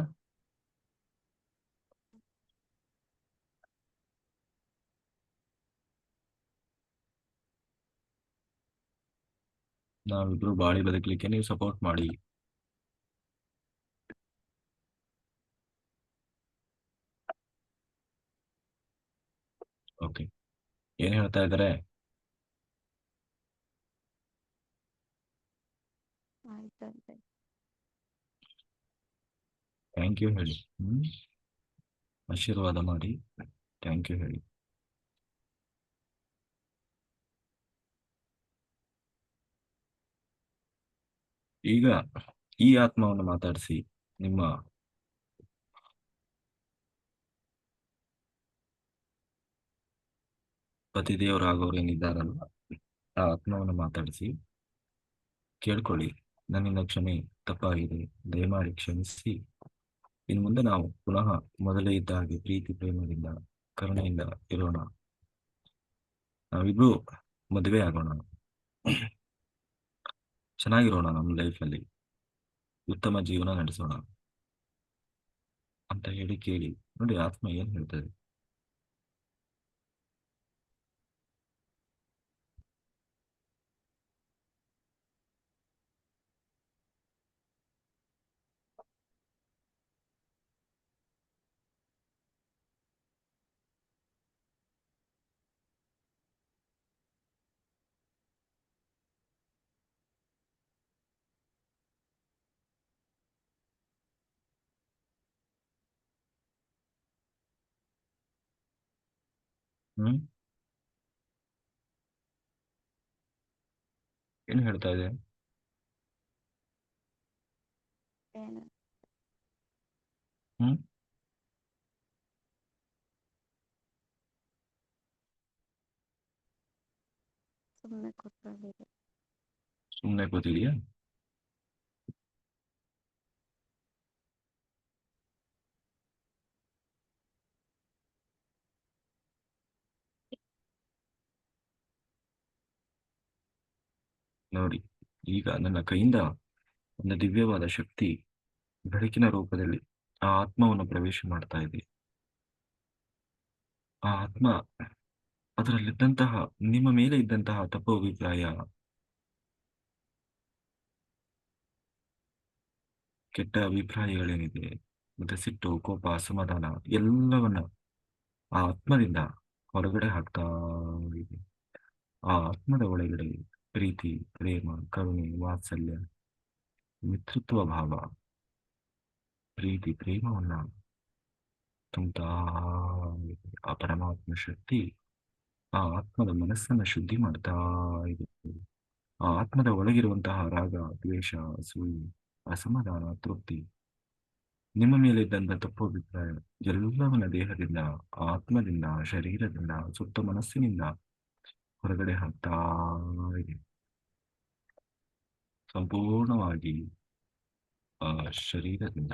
ನಾವಿಬ್ರು ಬಾಳಿ ಬದುಕಲಿಕ್ಕೆ ನೀವು ಸಪೋರ್ಟ್ ಮಾಡಿ. ಓಕೆ, ಏನ್ ಹೇಳ್ತಾ ಇದ್ದಾರೆ? ಆಯ್ತಂತೆ. ಥ್ಯಾಂಕ್ ಯು ಹೇಳಿ. ಹ್ಮ್. ಆಶೀರ್ವಾದ ಮಾಡಿ ಥ್ಯಾಂಕ್ ಯು ಹೇಳಿ. ಈಗ ಈ ಆತ್ಮವನ್ನು ಮಾತಾಡಿಸಿ, ನಿಮ್ಮ ಪತಿದೇವರಾಗೋರು ಏನಿದ್ದಾರಲ್ಲ, ಆ ಆತ್ಮವನ್ನು ಮಾತಾಡಿಸಿ ಕೇಳ್ಕೊಳ್ಳಿ. ನನ್ನಿಂದ ಕ್ಷಮೆ ತಪ್ಪಾಗಿದೆ, ದಯಮಾಡಿ ಕ್ಷಮಿಸಿ. ಇನ್ನು ಮುಂದೆ ನಾವು ಪುನಃ ಮೊದಲೇ ಇದ್ದ ಹಾಗೆ ಪ್ರೀತಿ ಪ್ರೇಮದಿಂದ ಕರುಣೆಯಿಂದ ಇರೋಣ. ನಾವಿಬ್ರು ಮದುವೆ ಆಗೋಣ, ಚೆನ್ನಾಗಿರೋಣ, ನಮ್ಮ ಲೈಫಲ್ಲಿ ಉತ್ತಮ ಜೀವನ ನಡೆಸೋಣ ಅಂತ ಹೇಳಿ ಕೇಳಿ ನೋಡಿ ಆತ್ಮ ಏನ್ ಹೇಳ್ತದೆ. ಹ್ಮ್. ಏನ್ ಹೇಳ್ತಾ ಇದೆ? ಏನು ಹ್ಮ್. ಸುಮ್ಮನೆ ಕೂತ್ಕೊಂಡಿದ್ದೆ. ಸುಮ್ನೆ ಕೂತಿದ್ಯಾ? ನೋಡಿ, ಈಗ ನನ್ನ ಕೈಯಿಂದ ಒಂದು ದಿವ್ಯವಾದ ಶಕ್ತಿ ಬೆಳಕಿನ ರೂಪದಲ್ಲಿ ಆ ಆತ್ಮವನ್ನು ಪ್ರವೇಶ ಮಾಡ್ತಾ ಇದೆ. ಆ ಆತ್ಮ ಅದರಲ್ಲಿದ್ದಂತಹ, ನಿಮ್ಮ ಮೇಲೆ ಇದ್ದಂತಹ ತಪ್ಪು ಅಭಿಪ್ರಾಯ, ಕೆಟ್ಟ ಅಭಿಪ್ರಾಯಗಳೇನಿದೆ, ಮತ್ತೆ ಸಿಟ್ಟು, ಕೋಪ, ಅಸಮಾಧಾನ ಎಲ್ಲವನ್ನ ಆ ಆತ್ಮದಿಂದ ಹೊರಗಡೆ ಹಾಕ್ತಾ ಇದೆ. ಆ ಆತ್ಮದ ಒಳಗಡೆ ಪ್ರೀತಿ, ಪ್ರೇಮ, ಕರುಣೆ, ವಾತ್ಸಲ್ಯ, ಮಿತ್ರತ್ವ ಭಾವ, ಪ್ರೀತಿ, ಪ್ರೇಮವನ್ನ ತುಂಬುತ್ತಾ ಇದೆ. ಆ ಪರಮಾತ್ಮ ಶಕ್ತಿ ಆ ಆತ್ಮದ ಮನಸ್ಸನ್ನ ಶುದ್ಧಿ ಮಾಡ್ತಾ ಇದೆ. ಆ ಆತ್ಮದ ಒಳಗಿರುವಂತಹ ರಾಗ, ದ್ವೇಷ, ಅಸೂಯೆ, ಅಸಮಾಧಾನ, ತೃಪ್ತಿ, ನಿಮ್ಮ ಮೇಲೆ ಇದ್ದಂಥ ತಪ್ಪು ಅಭಿಪ್ರಾಯ ಎಲ್ಲವನ್ನ ದೇಹದಿಂದ, ಆತ್ಮದಿಂದ, ಶರೀರದಿಂದ, ಸುತ್ತ ಮನಸ್ಸಿನಿಂದ ಹೊರಗಡೆ ಹಾಕ್ತಾ ಇದೆ. ಸಂಪೂರ್ಣವಾಗಿ ಆ ಶರೀರದಿಂದ.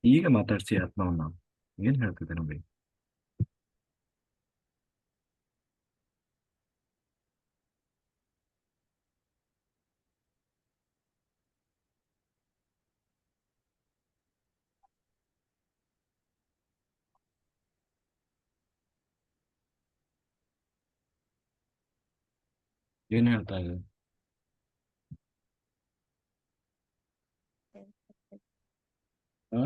ಈಗ ಮಾತಾಡ್ಸಿ ಆತ್ಮವನ್ನ. ಏನ್ ಹೇಳ್ತಿದೆ ನೋಡಿ. ಏನ್ ಹೇಳ್ತಾ ಇದೆ? ಹ?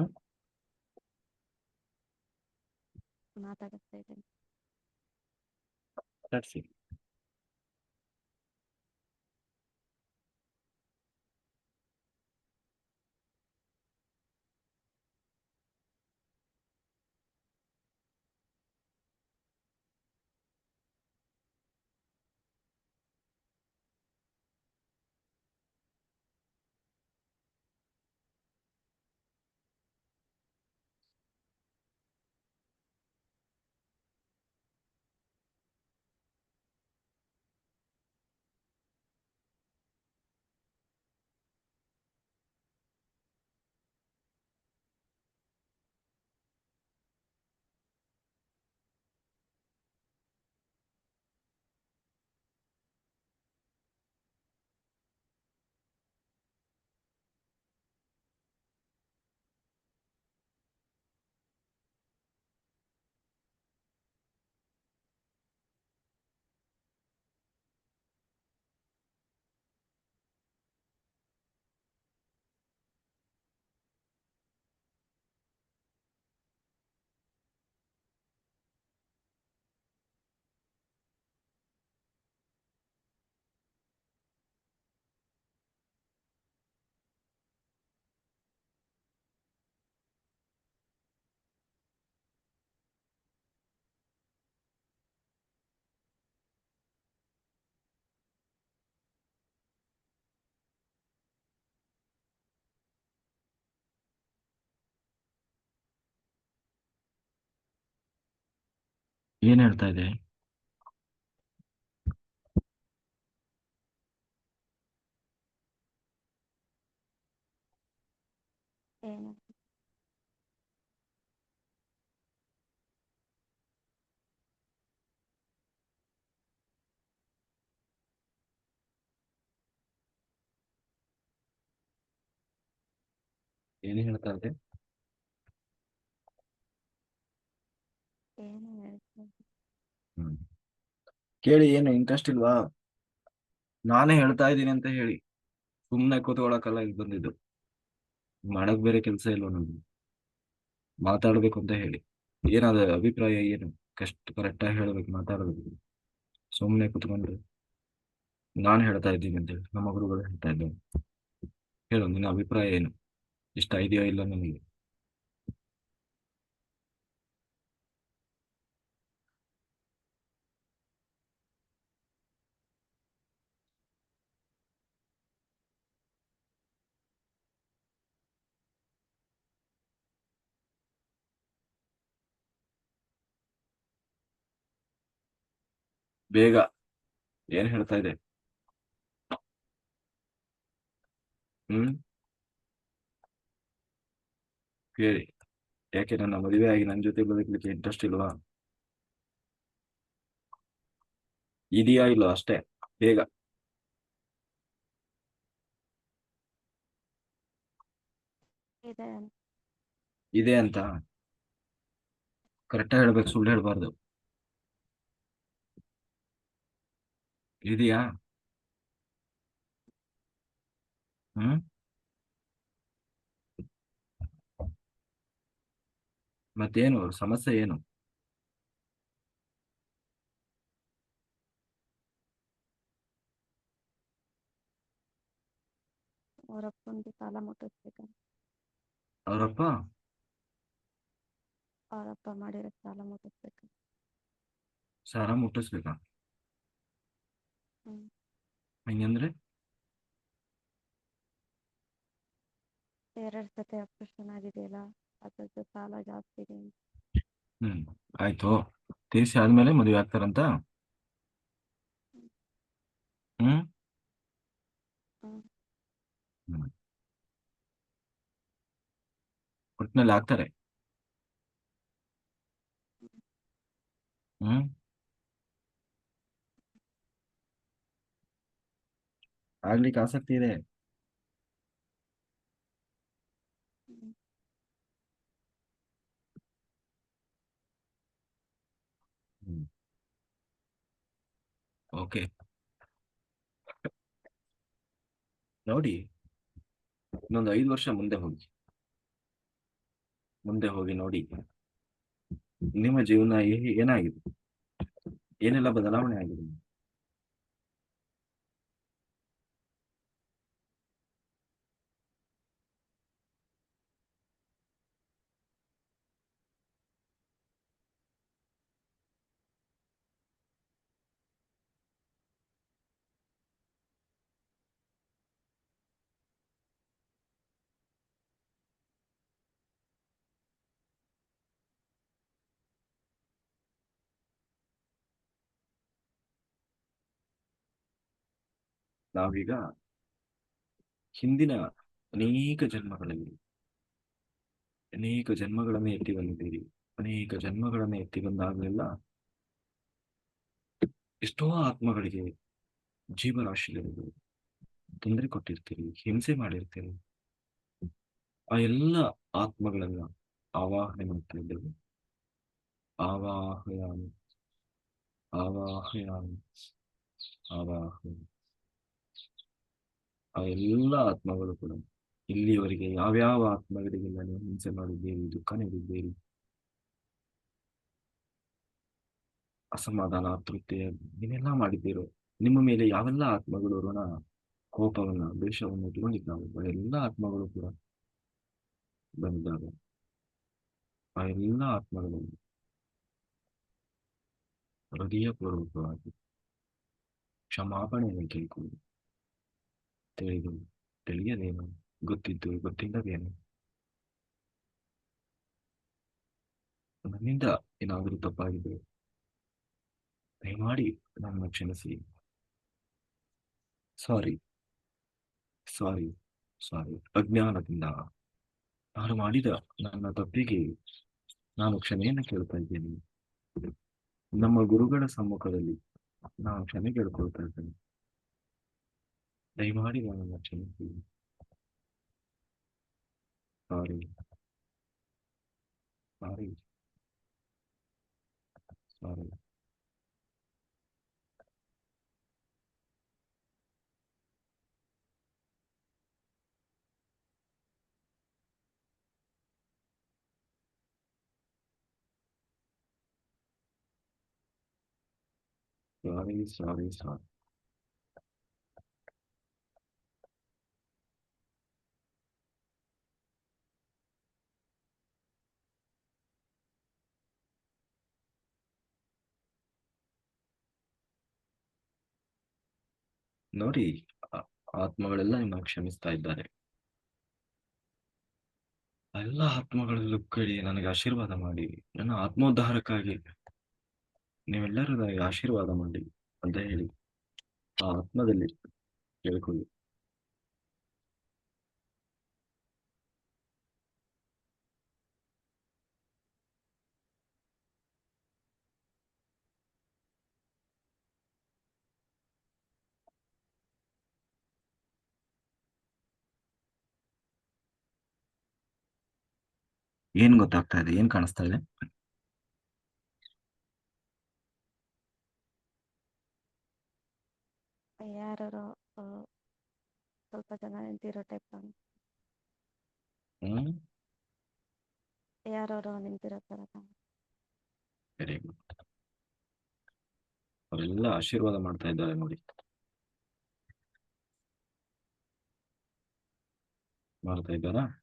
ಮಾತಾಡಿಸ್ತಾ ಇದ್ದೇನೆ. ಮಾತಾಡ್ಸಿ. ಏನ್ ಹೇಳ್ತಾ ಇದೆ? ಏನು ಏನು ಹೇಳ್ತಾ ಇದೆ? ಏನು ಹೇಳ್ತೀನಿ. ಹ್ಮ್. ಕೇಳಿ, ಏನು ಇಂಟ್ರೆಸ್ಟ್ ಇಲ್ವಾ? ನಾನೇ ಹೇಳ್ತಾ ಇದ್ದೀನಿ ಅಂತ ಹೇಳಿ. ಸುಮ್ಮನೆ ಕೂತ್ಕೊಳ್ಳೋಕಲ್ಲ ಇಲ್ಲಿ ಬಂದಿದ್ದು. ಮಾಡಕ್ ಬೇರೆ ಕೆಲಸ ಇಲ್ವ ನಮ್ಗೆ? ಮಾತಾಡ್ಬೇಕು ಅಂತ ಹೇಳಿ. ಏನಾದ ಅಭಿಪ್ರಾಯ ಏನು? ಕರೆಕ್ಟಾಗಿ ಹೇಳ್ಬೇಕು, ಮಾತಾಡ್ಬೇಕು. ಸುಮ್ಮನೆ ಕೂತ್ಕೊಂಡ್ರೆ ನಾನು ಹೇಳ್ತಾ ಇದ್ದೀನಿ ಅಂತ ಹೇಳಿ ನಮ್ಮ ಗುರುಗಳು ಹೇಳ್ತಾ ಇದ್ದಾರೆ. ಹೇಳು, ನಿನ್ನ ಅಭಿಪ್ರಾಯ ಏನು? ಇಷ್ಟ ಇದೆಯೋ ಇಲ್ಲ ನನಗೆ? ಬೇಗ, ಏನ್ ಹೇಳ್ತಾ ಇದೆ? ಹ್ಮ್. ಹೇಳಿ. ಯಾಕೆ ನನ್ನ ಮದುವೆ ಆಗಿ ನನ್ನ ಜೊತೆ ಬದುಕಲಿಕ್ಕೆ ಇಂಟ್ರೆಸ್ಟ್ ಇಲ್ವಾ? ಇದೆಯಾ ಇಲ್ವಾ ಅಷ್ಟೇ? ಬೇಗ. ಇದೆ ಇದೆ ಅಂತ ಕರೆಕ್ಟಾಗಿ ಹೇಳ್ಬೇಕು, ಸುಳ್ಳು ಹೇಳ್ಬಾರ್ದು. ಇದೆಯಾ? ಹ್ಮ್. ಮತ್ತೇನು ಸಮಸ್ಯೆ ಏನು? ಅವರಪ್ಪಂದು ಸಾಲ ಮುಟ್ಟಿಸ್ಬೇಕಂತ. ಅವರಪ್ಪ? ಅವರಪ್ಪ ಮಾಡಿರೋ ಸಾಲ ಮುಟ್ಟಿಸ್ಬೇಕಂತ. ಸಾಲ ಮುಟ್ಟಿಸ್ಬೇಕಾ? ಹ್ಮ್. ಹಂಗಂದ್ರೆ? 2 ಸತಿ ಆಪರೇಷನ್ ಆಗಿದೆಯಲ್ಲ, ಅದ್ರದ್ದು ಸಾಲ ಜಾಸ್ತಿ ಇದೆ. ಹ್ಮ್. ಆಯ್ತು. ತೀರ್ಸಿ ಆದ್ಮೇಲೆ ಮದುವೆ ಆಗ್ತಾರಂತ? ಹ್ಮ್. ಹ್ಮ್. ಹ್ಮ್. ಒಟ್ಟಿನಲ್ಲಿ ಆಗ್ತಾರೆ. ಹ್ಮ್. ಆಗ್ಲಿಕ್ಕೆ ಆಸಕ್ತಿ ಇದೆ. ಹ್ಮ್. ಹ್ಮ್. ಓಕೆ. ನೋಡಿ, ಇನ್ನೊಂದು 5 ವರ್ಷ ಮುಂದೆ ಹೋಗಿ ನೋಡಿ, ನಿಮ್ಮ ಜೀವನ ಏನಾಗಿದೆ, ಏನೆಲ್ಲ ಬದಲಾವಣೆ ಆಗಿದೆ. ನಾವೀಗ ಹಿಂದಿನ ಅನೇಕ ಜನ್ಮಗಳಲ್ಲಿ ಅನೇಕ ಜನ್ಮಗಳನ್ನೇ ಎತ್ತಿ ಬಂದಿದ್ದೀರಿ. ಅನೇಕ ಜನ್ಮಗಳನ್ನೇ ಎತ್ತಿ ಬಂದಾಗಲೆಲ್ಲ ಎಷ್ಟೋ ಆತ್ಮಗಳಿಗೆ, ಜೀವರಾಶಿಗಳಿಗೆ ತೊಂದರೆ ಕೊಟ್ಟಿರ್ತೀರಿ, ಹಿಂಸೆ ಮಾಡಿರ್ತೀರಿ. ಆ ಎಲ್ಲ ಆತ್ಮಗಳನ್ನ ಆವಾಹನೆ ಮಾಡ್ತಾ ಇದ್ದೇವೆ. ಆವಾಹಯಾಮಿ, ಆವಾಹಯಾಮಿ, ಆವಾಹಯಾಮಿ. ಆ ಎಲ್ಲ ಆತ್ಮಗಳು ಕೂಡ ಇಲ್ಲಿಯವರೆಗೆ ಯಾವ್ಯಾವ ಆತ್ಮಗಳಿಗೆಲ್ಲ ನೀವು ಹಿಂಸೆ ಮಾಡಿದ್ದೀರಿ, ದುಃಖ ನೀಡಿದ್ದೀರಿ, ಅಸಮಾಧಾನ, ಅತೃಪ್ತಿ ಏನೆಲ್ಲ ಮಾಡಿದ್ದೀರೋ, ನಿಮ್ಮ ಮೇಲೆ ಯಾವೆಲ್ಲ ಆತ್ಮಗಳು ಋಣ, ಕೋಪವನ್ನ, ದ್ವೇಷವನ್ನು ಇಟ್ಕೊಂಡಿದ್ದಾವೆ, ಆ ಎಲ್ಲ ಆತ್ಮಗಳು ಕೂಡ ಬಂದಿದ್ದಾವೆ. ಆ ಎಲ್ಲ ಆತ್ಮಗಳನ್ನು ಹೃದಯಪೂರ್ವಕವಾಗಿ ಕ್ಷಮಾಪಣೆಯನ್ನು ಕೇಳಿಕೊಂಡು, ತಿಳಿದು ತಿಳಿಯದೇನು, ಗೊತ್ತಿದ್ದು ಗೊತ್ತಿಲ್ಲದೇನು, ನನ್ನಿಂದ ಏನಾದರೂ ತಪ್ಪಾಗಿದೆ, ದಯಮಾಡಿ ನನ್ನ ಕ್ಷಮಿಸಿ, ಸಾರಿ, ಸಾರಿ, ಸಾರಿ, ಅಜ್ಞಾನದಿಂದ ನಾನು ಮಾಡಿದ ನನ್ನ ತಪ್ಪಿಗೆ ನಾನು ಕ್ಷಮೆಯನ್ನು ಕೇಳ್ತಾ ಇದ್ದೇನೆ. ನಮ್ಮ ಗುರುಗಳ ಸಮ್ಮುಖದಲ್ಲಿ ನಾನು ಕ್ಷಮೆ ಕೇಳ್ಕೊಳ್ತಾ ಇದ್ದೇನೆ. ದಯಮಾಡಿ ನನ್ನನ್ನು ಕ್ಷಮಿಸಿ. ಸಾರಿ, ಸಾರಿ, ಸಾರಿ. ಸಾರಿ, ಸಾರಿ, ಸಾರಿ. ನೋಡಿ, ಆ- ಆತ್ಮಗಳೆಲ್ಲ ನಿಮ್ಮನ್ನು ಕ್ಷಮಿಸ್ತಾ ಇದ್ದಾರೆ. ಎಲ್ಲ ಆತ್ಮಗಳಲ್ಲೂ ಕೇಳಿ ನನಗೆ ಆಶೀರ್ವಾದ ಮಾಡಿ. ನನ್ನ ಆತ್ಮೋದ್ಧಾರಕ್ಕಾಗಿ ನೀವೆಲ್ಲರೂ ನನಗೆ ಆಶೀರ್ವಾದ ಮಾಡಿ ಅಂತ ಹೇಳಿ ಆ ಆತ್ಮದಲ್ಲಿ ಕೇಳಿಕೊಳ್ಳಿ. ಏನ್ ಗೊತ್ತಾಗ್ತಾ ಇದೆ? ಏನ್ ಕಾಣಿಸ್ತಾ ಇದೆ? ಯಾರು ಸ್ವಲ್ಪ ಜನ ನಿಂತಿರೋ ಟೈಪ್. ಹ್ಮ್. ಯಾರು ನಿಂತಿರೋ ಥರ ವೆರಿ ಗುಡ್. ಅವರೆಲ್ಲ ಆಶೀರ್ವಾದ ಮಾಡ್ತಾ ಇದ್ದಾರೆ ನೋಡಿ. ಮಾಡ್ತಾ ಇದ್ದಾರಾ?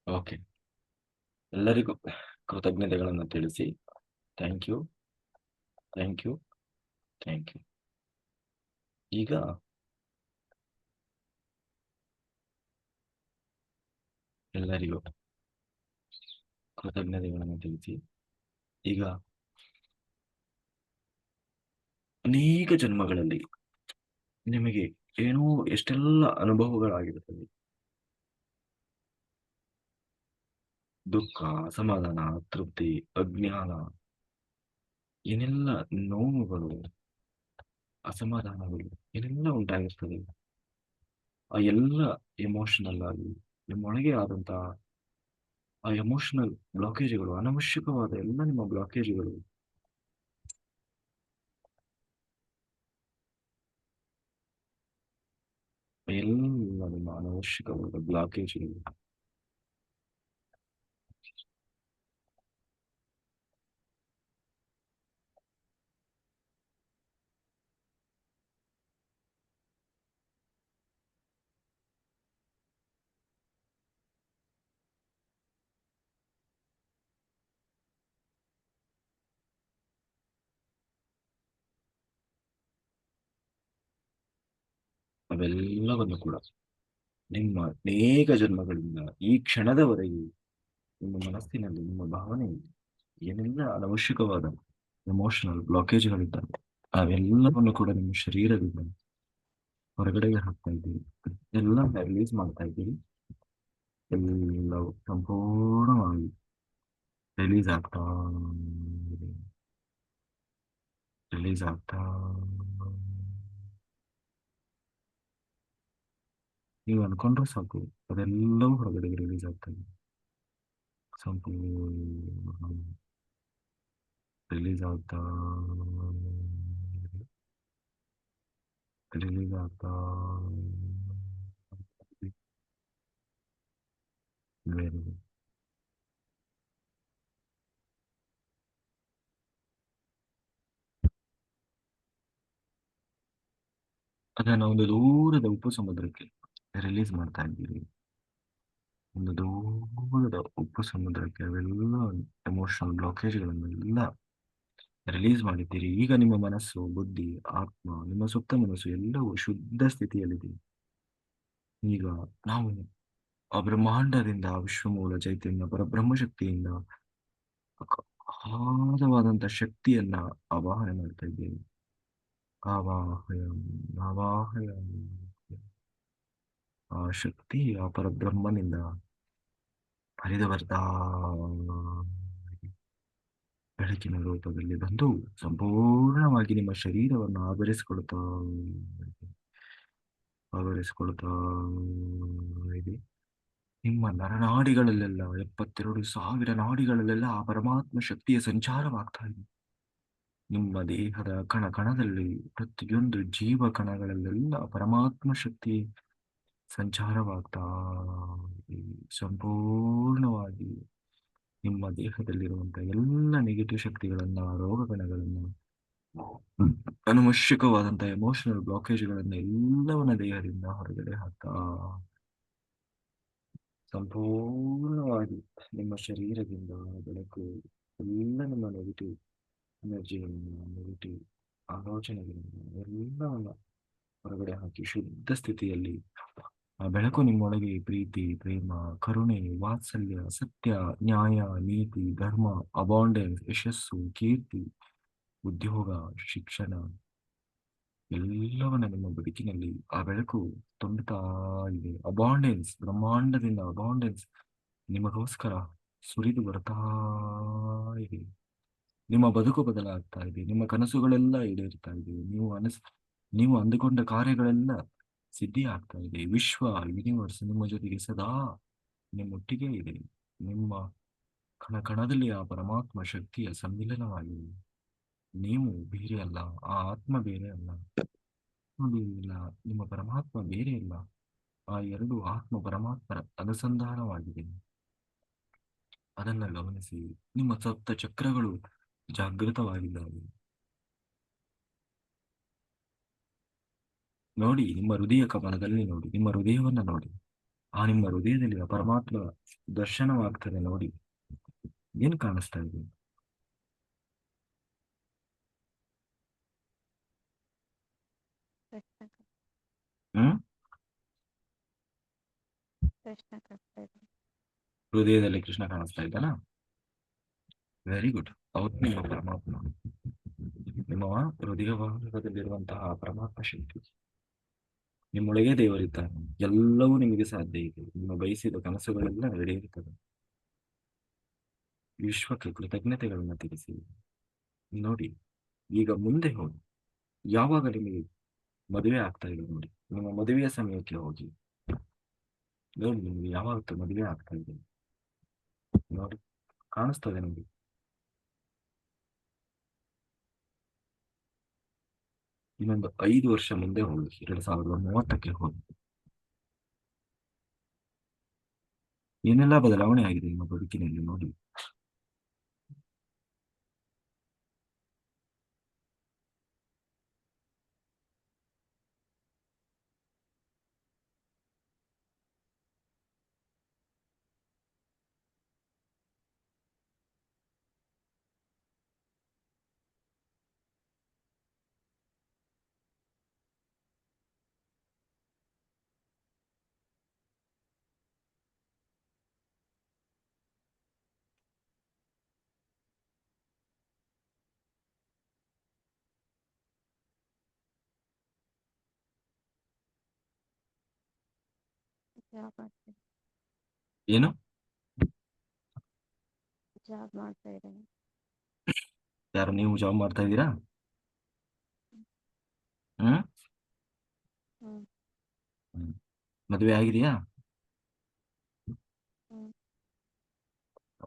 ಓಕೆ. ಎಲ್ಲರಿಗೂ ಕೃತಜ್ಞತೆಗಳನ್ನು ತಿಳಿಸಿ. Thank you, thank you, thank you. ಈಗ ಎಲ್ಲರಿಗೂ ಕೃತಜ್ಞತೆಗಳನ್ನು ತಿಳಿಸಿ. ಈಗ ಅನೇಕ ಜನ್ಮಗಳಲ್ಲಿ ನಿಮಗೆ ಏನೋ ಎಷ್ಟೆಲ್ಲ ಅನುಭವಗಳಾಗಿರುತ್ತದೆ. ದುಃಖ, ಅಸಮಾಧಾನ, ತೃಪ್ತಿ, ಅಜ್ಞಾನ, ಏನೆಲ್ಲ ನೋವುಗಳು, ಅಸಮಾಧಾನಗಳು ಏನೆಲ್ಲ ಉಂಟಾಗಿರ್ತದೆ. ಆ ಎಲ್ಲ ಎಮೋಷನಲ್ ಆಗಿ ನಿಮ್ಮೊಳಗೆ ಆದಂತಹ ಆ ಎಮೋಷನಲ್ ಬ್ಲಾಕೇಜ್ಗಳು, ಅನವಶ್ಯಕವಾದ ಎಲ್ಲ ನಿಮ್ಮ ಬ್ಲಾಕೇಜ್ಗಳು ಎಲ್ಲ ನಿಮ್ಮ ಅನವಶ್ಯಕವಾದ ಬ್ಲಾಕೇಜ್ಗಳು ಅವೆಲ್ಲವನ್ನು ಕೂಡ ನಿಮ್ಮ ಅನೇಕ ಜನ್ಮಗಳಿಂದ ಈ ಕ್ಷಣದವರೆಗೆ ನಿಮ್ಮ ಮನಸ್ಸಿನಲ್ಲಿ, ನಿಮ್ಮ ಭಾವನೆಯಲ್ಲಿ ಏನೆಲ್ಲ ಅನವಶ್ಯಕವಾದ ಎಮೋಷನಲ್ ಬ್ಲಾಕೇಜ್ಗಳಿದ್ದಾವೆ ಅವೆಲ್ಲವನ್ನು ಕೂಡ ನಿಮ್ಮ ಶರೀರದಿಂದ ಹೊರಗಡೆಗೆ ಹಾಕ್ತಾ ಇದ್ದೀರಿ. ಎಲ್ಲ ರಿಲೀಸ್ ಮಾಡ್ತಾ ಇದ್ದೀರಿ. ಎಲ್ಲವೂ ಸಂಪೂರ್ಣವಾಗಿ ರಿಲೀಸ್ ಆಗ್ತಾ ರಿಲೀಸ್ ಆಗ್ತಾ ನೀವು ಅನ್ಕೊಂಡ್ರೆ ಸಾಕು, ಅದೆಲ್ಲವೂ ಹೊರಗಡೆಗೆ ರಿಲೀಸ್ ಆಗ್ತದೆ. ಸಂಪೂರ್ಣ ರಿಲೀಸ್ ಆಗ್ತಾ ರಿಲೀಸ್ ಆಗ್ತಾ ವೆರಿ ಗುಡ್. ಅದನ್ನ ಒಂದು ದೂರದ ಉಪ್ಪು ಸಮುದ್ರಕ್ಕೆ ರಿಲೀಸ್ ಮಾಡ್ತಾ ಇದ್ದೀರಿ. ಒಂದು ದೂರದ ಉಪ್ಪು ಸಮುದ್ರಕ್ಕೆ ಅವೆಲ್ಲ ಎಮೋಷನಲ್ ಬ್ಲಾಕೇಜ್ಗಳನ್ನೆಲ್ಲ ರಿಲೀಸ್ ಮಾಡಿದ್ದೀರಿ. ಈಗ ನಿಮ್ಮ ಮನಸ್ಸು, ಬುದ್ಧಿ, ಆತ್ಮ, ನಿಮ್ಮ ಸುಪ್ತ ಮನಸ್ಸು ಎಲ್ಲವೂ ಶುದ್ಧ ಸ್ಥಿತಿಯಲ್ಲಿದೆ. ಈಗ ನಾವು ಆ ಬ್ರಹ್ಮಾಂಡದಿಂದ, ಆ ವಿಶ್ವಮೂಲ ಚೈತನ್ಯ ಪರಬ್ರಹ್ಮಶಕ್ತಿಯಿಂದ ಅಗಾಧವಾದಂಥ ಶಕ್ತಿಯನ್ನ ಆವಾಹನೆ ಮಾಡ್ತಾ ಇದ್ದೇವೆ. ಆವಾಹಯಂ ಆವಾಹಯಂ. ಆ ಶಕ್ತಿ ಆ ಪರಬ್ರಹ್ಮನಿಂದ ಹರಿದು ಬರ್ತಾ ಬೆಳಕಿನ ರೂಪದಲ್ಲಿ ಬಂದು ಸಂಪೂರ್ಣವಾಗಿ ನಿಮ್ಮ ಶರೀರವನ್ನು ಆವರಿಸಿಕೊಳ್ತಾ ಇದೆ. ನಿಮ್ಮ ನರನಾಡಿಗಳಲ್ಲೆಲ್ಲ 72,000 ನಾಡಿಗಳಲ್ಲೆಲ್ಲ ಆ ಪರಮಾತ್ಮ ಶಕ್ತಿಯ ಸಂಚಾರವಾಗ್ತಾ ಇದೆ. ನಿಮ್ಮ ದೇಹದ ಕಣ ಕಣದಲ್ಲಿ, ಪ್ರತಿಯೊಂದು ಜೀವ ಕಣಗಳಲ್ಲೆಲ್ಲ ಪರಮಾತ್ಮ ಶಕ್ತಿ ಸಂಚಾರವಾಗ್ತಾ ಇದೆ. ಸಂಪೂರ್ಣವಾಗಿ ನಿಮ್ಮ ದೇಹದಲ್ಲಿರುವಂತಹ ಎಲ್ಲ ನೆಗೆಟಿವ್ ಶಕ್ತಿಗಳನ್ನ, ರೋಗಗಣಗಳನ್ನ, ಅನವಶ್ಯಕವಾದಂತಹ ಎಮೋಷನಲ್ ಬ್ಲಾಕೇಜ್ಗಳನ್ನ ಎಲ್ಲವನ್ನ ದೇಹದಿಂದ ಹೊರಗಡೆ ಹಾಕ್ತಾ ಸಂಪೂರ್ಣವಾಗಿ ನಿಮ್ಮ ಶರೀರದಿಂದ ಬೆಳಕು ಎಲ್ಲ ನಿಮ್ಮ ನೆಗೆಟಿವ್ ಎನರ್ಜಿಯನ್ನು, ನೆಗೆಟಿವ್ ಆಲೋಚನೆಗಳನ್ನು ಎಲ್ಲವನ್ನ ಹೊರಗಡೆ ಹಾಕಿ ಶುದ್ಧ ಸ್ಥಿತಿಯಲ್ಲಿ ಆ ಬೆಳಕು ನಿಮ್ಮೊಳಗೆ ಪ್ರೀತಿ, ಪ್ರೇಮ, ಕರುಣೆ, ವಾತ್ಸಲ್ಯ, ಸತ್ಯ, ನ್ಯಾಯ, ನೀತಿ, ಧರ್ಮ, ಅಬಾಂಡೆನ್ಸ್, ಯಶಸ್ಸು, ಕೀರ್ತಿ, ಉದ್ಯೋಗ, ಶಿಕ್ಷಣ ಎಲ್ಲವನ್ನ ನಿಮ್ಮ ಬದುಕಿನಲ್ಲಿ ಆ ಬೆಳಕು ತುಂಬುತ್ತಾ ಇದೆ. ಅಬಾಂಡೆನ್ಸ್, ಬ್ರಹ್ಮಾಂಡದಿಂದ ಅಬಾಂಡೆನ್ಸ್ ನಿಮಗೋಸ್ಕರ ಸುರಿದು ಬರ್ತಾ ಇದೆ. ನಿಮ್ಮ ಬದುಕು ಬದಲಾಗ್ತಾ ಇದೆ. ನಿಮ್ಮ ಕನಸುಗಳೆಲ್ಲ ಈಡೇರ್ತಾ ಇದೆ. ನೀವು ಅಂದುಕೊಂಡ ಕಾರ್ಯಗಳೆಲ್ಲ ಸಿದ್ಧಿ ಆಗ್ತಾ ಇದೆ. ವಿಶ್ವ, ಯೂನಿವರ್ಸ್ ನಿಮ್ಮ ಜೊತೆಗೆ ಸದಾ ನಿಮ್ಮೊಟ್ಟಿಗೆ ಇದೆ. ನಿಮ್ಮ ಕಣ ಕಣದಲ್ಲಿ ಆ ಪರಮಾತ್ಮ ಶಕ್ತಿಯ ಸಮ್ಮಿಲನವಾಗಿದೆ. ನೀವು ಬೇರೆ ಅಲ್ಲ, ಆ ಆತ್ಮ ಬೇರೆ ಅಲ್ಲ, ಆತ್ಮ ಬೇರೆ ಇಲ್ಲ, ನಿಮ್ಮ ಪರಮಾತ್ಮ ಬೇರೆ ಇಲ್ಲ. ಆ ಎರಡು ಆತ್ಮ ಪರಮಾತ್ಮರ ಅನುಸಂಧಾನವಾಗಿದೆ. ಅದನ್ನ ಗಮನಿಸಿ. ನಿಮ್ಮ ಸಪ್ತ ಚಕ್ರಗಳು ಜಾಗೃತವಾಗಿದ್ದಾವೆ. ನೋಡಿ, ನಿಮ್ಮ ಹೃದಯ ಕಮಲದಲ್ಲಿ ನೋಡಿ, ನಿಮ್ಮ ಹೃದಯವನ್ನ ನೋಡಿ. ಆ ನಿಮ್ಮ ಹೃದಯದಲ್ಲಿ ಆ ಪರಮಾತ್ಮ ದರ್ಶನವಾಗ್ತದೆ ನೋಡಿ. ಏನ್ ಕಾಣಿಸ್ತಾ ಇದೆ? ಕೃಷ್ಣ ಹ್ಮ್ ಕೃಷ್ಣ ಕಾಣಿಸ್ತಾ ಇದೆ. ಹೃದಯದಲ್ಲಿ ಕೃಷ್ಣ ಕಾಣಿಸ್ತಾ ಇದ್ದಾನ? Very good. ಅವತ್ತು ನಿಮ್ಮ ಪರಮಾತ್ಮ, ನಿಮ್ಮ ಹೃದಯ ಭಾಗದಲ್ಲಿರುವಂತಹ ಪರಮಾತ್ಮ ಶಕ್ತಿ, ನಿಮ್ಮೊಳಗೆ ದೇವರಿದ್ದಾನೆ. ಎಲ್ಲವೂ ನಿಮಗೆ ಸಾಧ್ಯ ಇದೆ. ನಿಮ್ಮ ಬಯಸಿದ ಕನಸುಗಳೆಲ್ಲ ನಡೆಯುತ್ತದೆ. ವಿಶ್ವಕ್ಕೆ ಕೃತಜ್ಞತೆಗಳನ್ನು ತಿಳಿಸಿ. ನೋಡಿ, ಈಗ ಮುಂದೆ ಹೋಗಿ. ಯಾವಾಗ ನಿಮಗೆ ಮದುವೆ ಆಗ್ತಾ ಇದೆ ನೋಡಿ, ನಿಮ್ಮ ಮದುವೆಯ ಸಮಯಕ್ಕೆ ಹೋಗಿ ನೋಡಿ. ನಿಮಗೆ ಯಾವತ್ತು ಮದುವೆ ಆಗ್ತಾ ಇದೆ ನೋಡಿ, ಕಾಣಿಸ್ತದೆ ನಿಮಗೆ. ಇನ್ನೊಂದು 5 ವರ್ಷ ಮುಂದೆ ಹೋಗಿ, 2030ಕ್ಕೆ ಹೋಗಿ. ಏನೆಲ್ಲ ಬದಲಾವಣೆ ಆಗಿದೆ ನಿಮ್ಮ ಬದುಕಿನಲ್ಲಿ ನೋಡಿ. ಜಾಬ್ ಮಾಡ್ತಾ ಏನು? ಜಾಬ್ ಮಾಡ್ತಾ ಇದ್ದೇನೆ. ಯಾರು ನೀವು ಜಾಬ್ ಮಾಡ್ತಾ ಇದ್ದೀರಾ? ಹ್ಮ್ ಹ್ಮ್ ಹ್ಮ್. ಮದುವೆ ಆಗಿದೆಯಾ? ಹ್ಮ್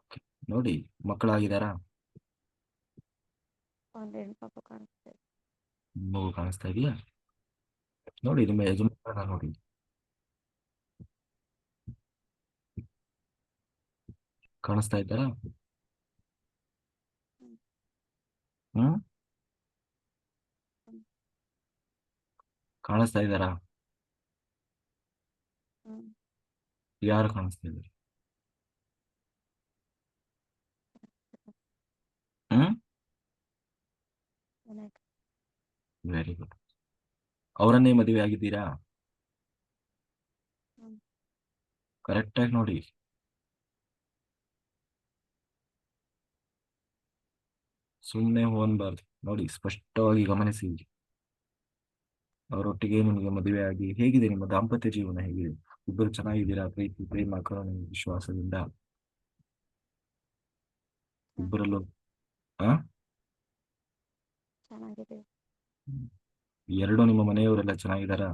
ಓಕೆ. ನೋಡಿ, ಮಕ್ಕಳಾಗಿದ್ದಾರಾ? ಒಂದು ಹೆಣ್ಪಾಪ ಕಾಣಿಸ್ತಾ ಇದೆ. ಮಗು ಕಾಣಿಸ್ತಾ ಇದೆಯಾ? ನೋಡಿ, ನಿಮ್ಮ ಯಜಮಾನ ನೋಡಿ. ಕಾಣಿಸ್ತಾ ಇದ್ದಾರಾ? ಹ್ಮ್ ಹ್ಮ್ ಹ್ಮ್ ಕಾಣಿಸ್ತಾ ಇದ್ದಾರಾ? ಹ್ಮ್ ಯಾರು ಕಾಣಿಸ್ತಾ ಇದ್ದಾರೆ? ಹ್ಮ್ ವೆರಿ ಗುಡ್. ಅವರನ್ನೇ ಮದುವೆ ಆಗಿದ್ದೀರಾ? ಹ್ಮ್. ಕರೆಕ್ಟಾಗಿ ನೋಡಿ. ಸುಮ್ಮನೆ ಹೋನ್ಬಾರ್ದು, ನೋಡಿ ಸ್ಪಷ್ಟವಾಗಿ ಗಮನಿಸಿ. ಅವರೊಟ್ಟಿಗೆ ನಿಮಗೆ ಮದುವೆ ಆಗಿ ಹೇಗಿದೆ ನಿಮ್ಮ ದಾಂಪತ್ಯ ಜೀವನ, ಹೇಗಿದೆ? ಇಬ್ಬರು ಚೆನ್ನಾಗಿದ್ದೀರಾ? ಪ್ರೀತಿ, ಪ್ರೇಮ, ಕರುಣೆ, ವಿಶ್ವಾಸದಿಂದ ಇಬ್ಬರಲ್ಲೂ? ಆ ಚೆನ್ನಾಗಿದೆ. ಎರಡು ನಿಮ್ಮ ಮನೆಯವರೆಲ್ಲ ಚೆನ್ನಾಗಿದ್ದಾರಾ?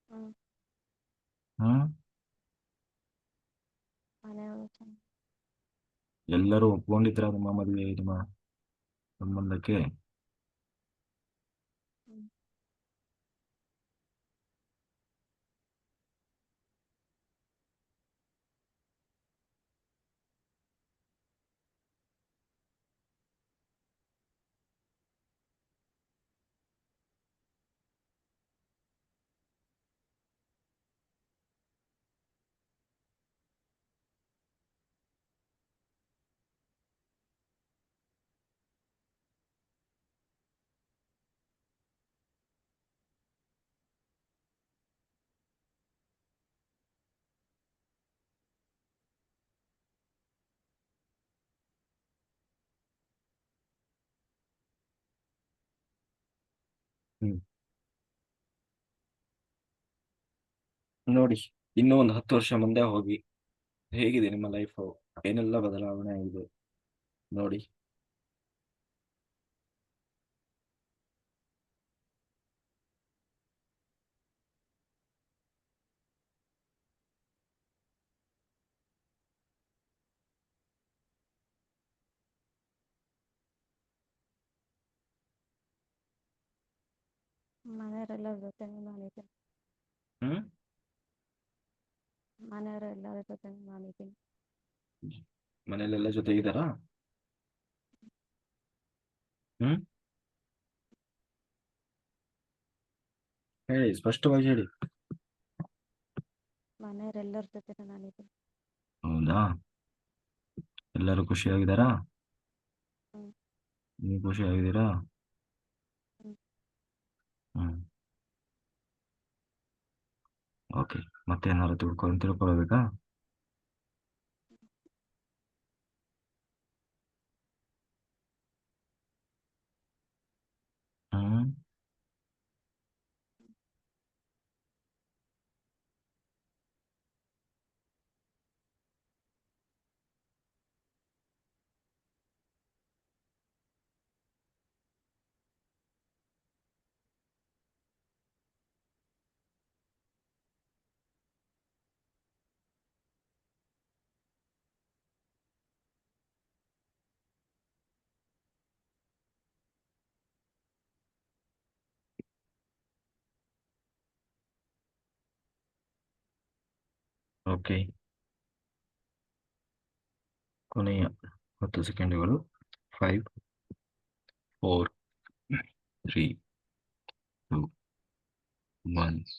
ಹ್ಮ್. ಹ್ಮ್. ಮನೆಯವರು ಚೆನ್ನಾಗಿ. ಎಲ್ಲರೂ ಒಪ್ಕೊಂಡಿದ್ರ ನಿಮ್ಮ ಮದುವೆ, ನಿಮ್ಮ ಸಂಬಂಧಕ್ಕೆ? ಹ್ಮ್. ಹ್ಮ್. ನೋಡಿ, ಇನ್ನೂ ಒಂದು 10 ವರ್ಷ ಮುಂದೆ ಹೋಗಿ, ಹೇಗಿದೆ ನಿಮ್ಮ ಲೈಫ್, ಏನೆಲ್ಲ ಬದಲಾವಣೆ ಆಗಿದೆ ನೋಡಿ. ಮನೆಯವರೆಲ್ಲರ ಜೊತೆ ನಾನಿದ್ದೀನಿ. ಹ್ಮ್. ಮನೆಯವರೆಲ್ಲರ ಜೊತೆ ನಾನಿದ್ದೀನಿ. ಮನೇಲೆಲ್ಲ ಜೊತೆ ಇದ್ದಾರಾ? ಹ್ಮ್. ಹೇಳಿ, ಸ್ಪಷ್ಟವಾಗಿ ಹೇಳಿ. ಮನೆಯವರೆಲ್ಲರ ಜೊತೆ ನಾನಿದ್ದೀನಿ. ಹೌದಾ? ಎಲ್ಲರೂ ಖುಷಿಯಾಗಿದ್ದಾರಾ? ಹ್ಮ್. ನೀವು ಖುಷಿಯಾಗಿದ್ದೀರಾ? ಹ್ಮ್. ಹ್ಮ್. ಓಕೆ. ಮತ್ತೆ ಏನಾದ್ರು ತಿಳ್ಕೊಳ್ಬೇಕಾ? ಹ್ಮ್. ಓಕೆ. ಕೊನೆಯ 10 ಸೆಕೆಂಡುಗಳು. 5, 4, 3, 2, 1.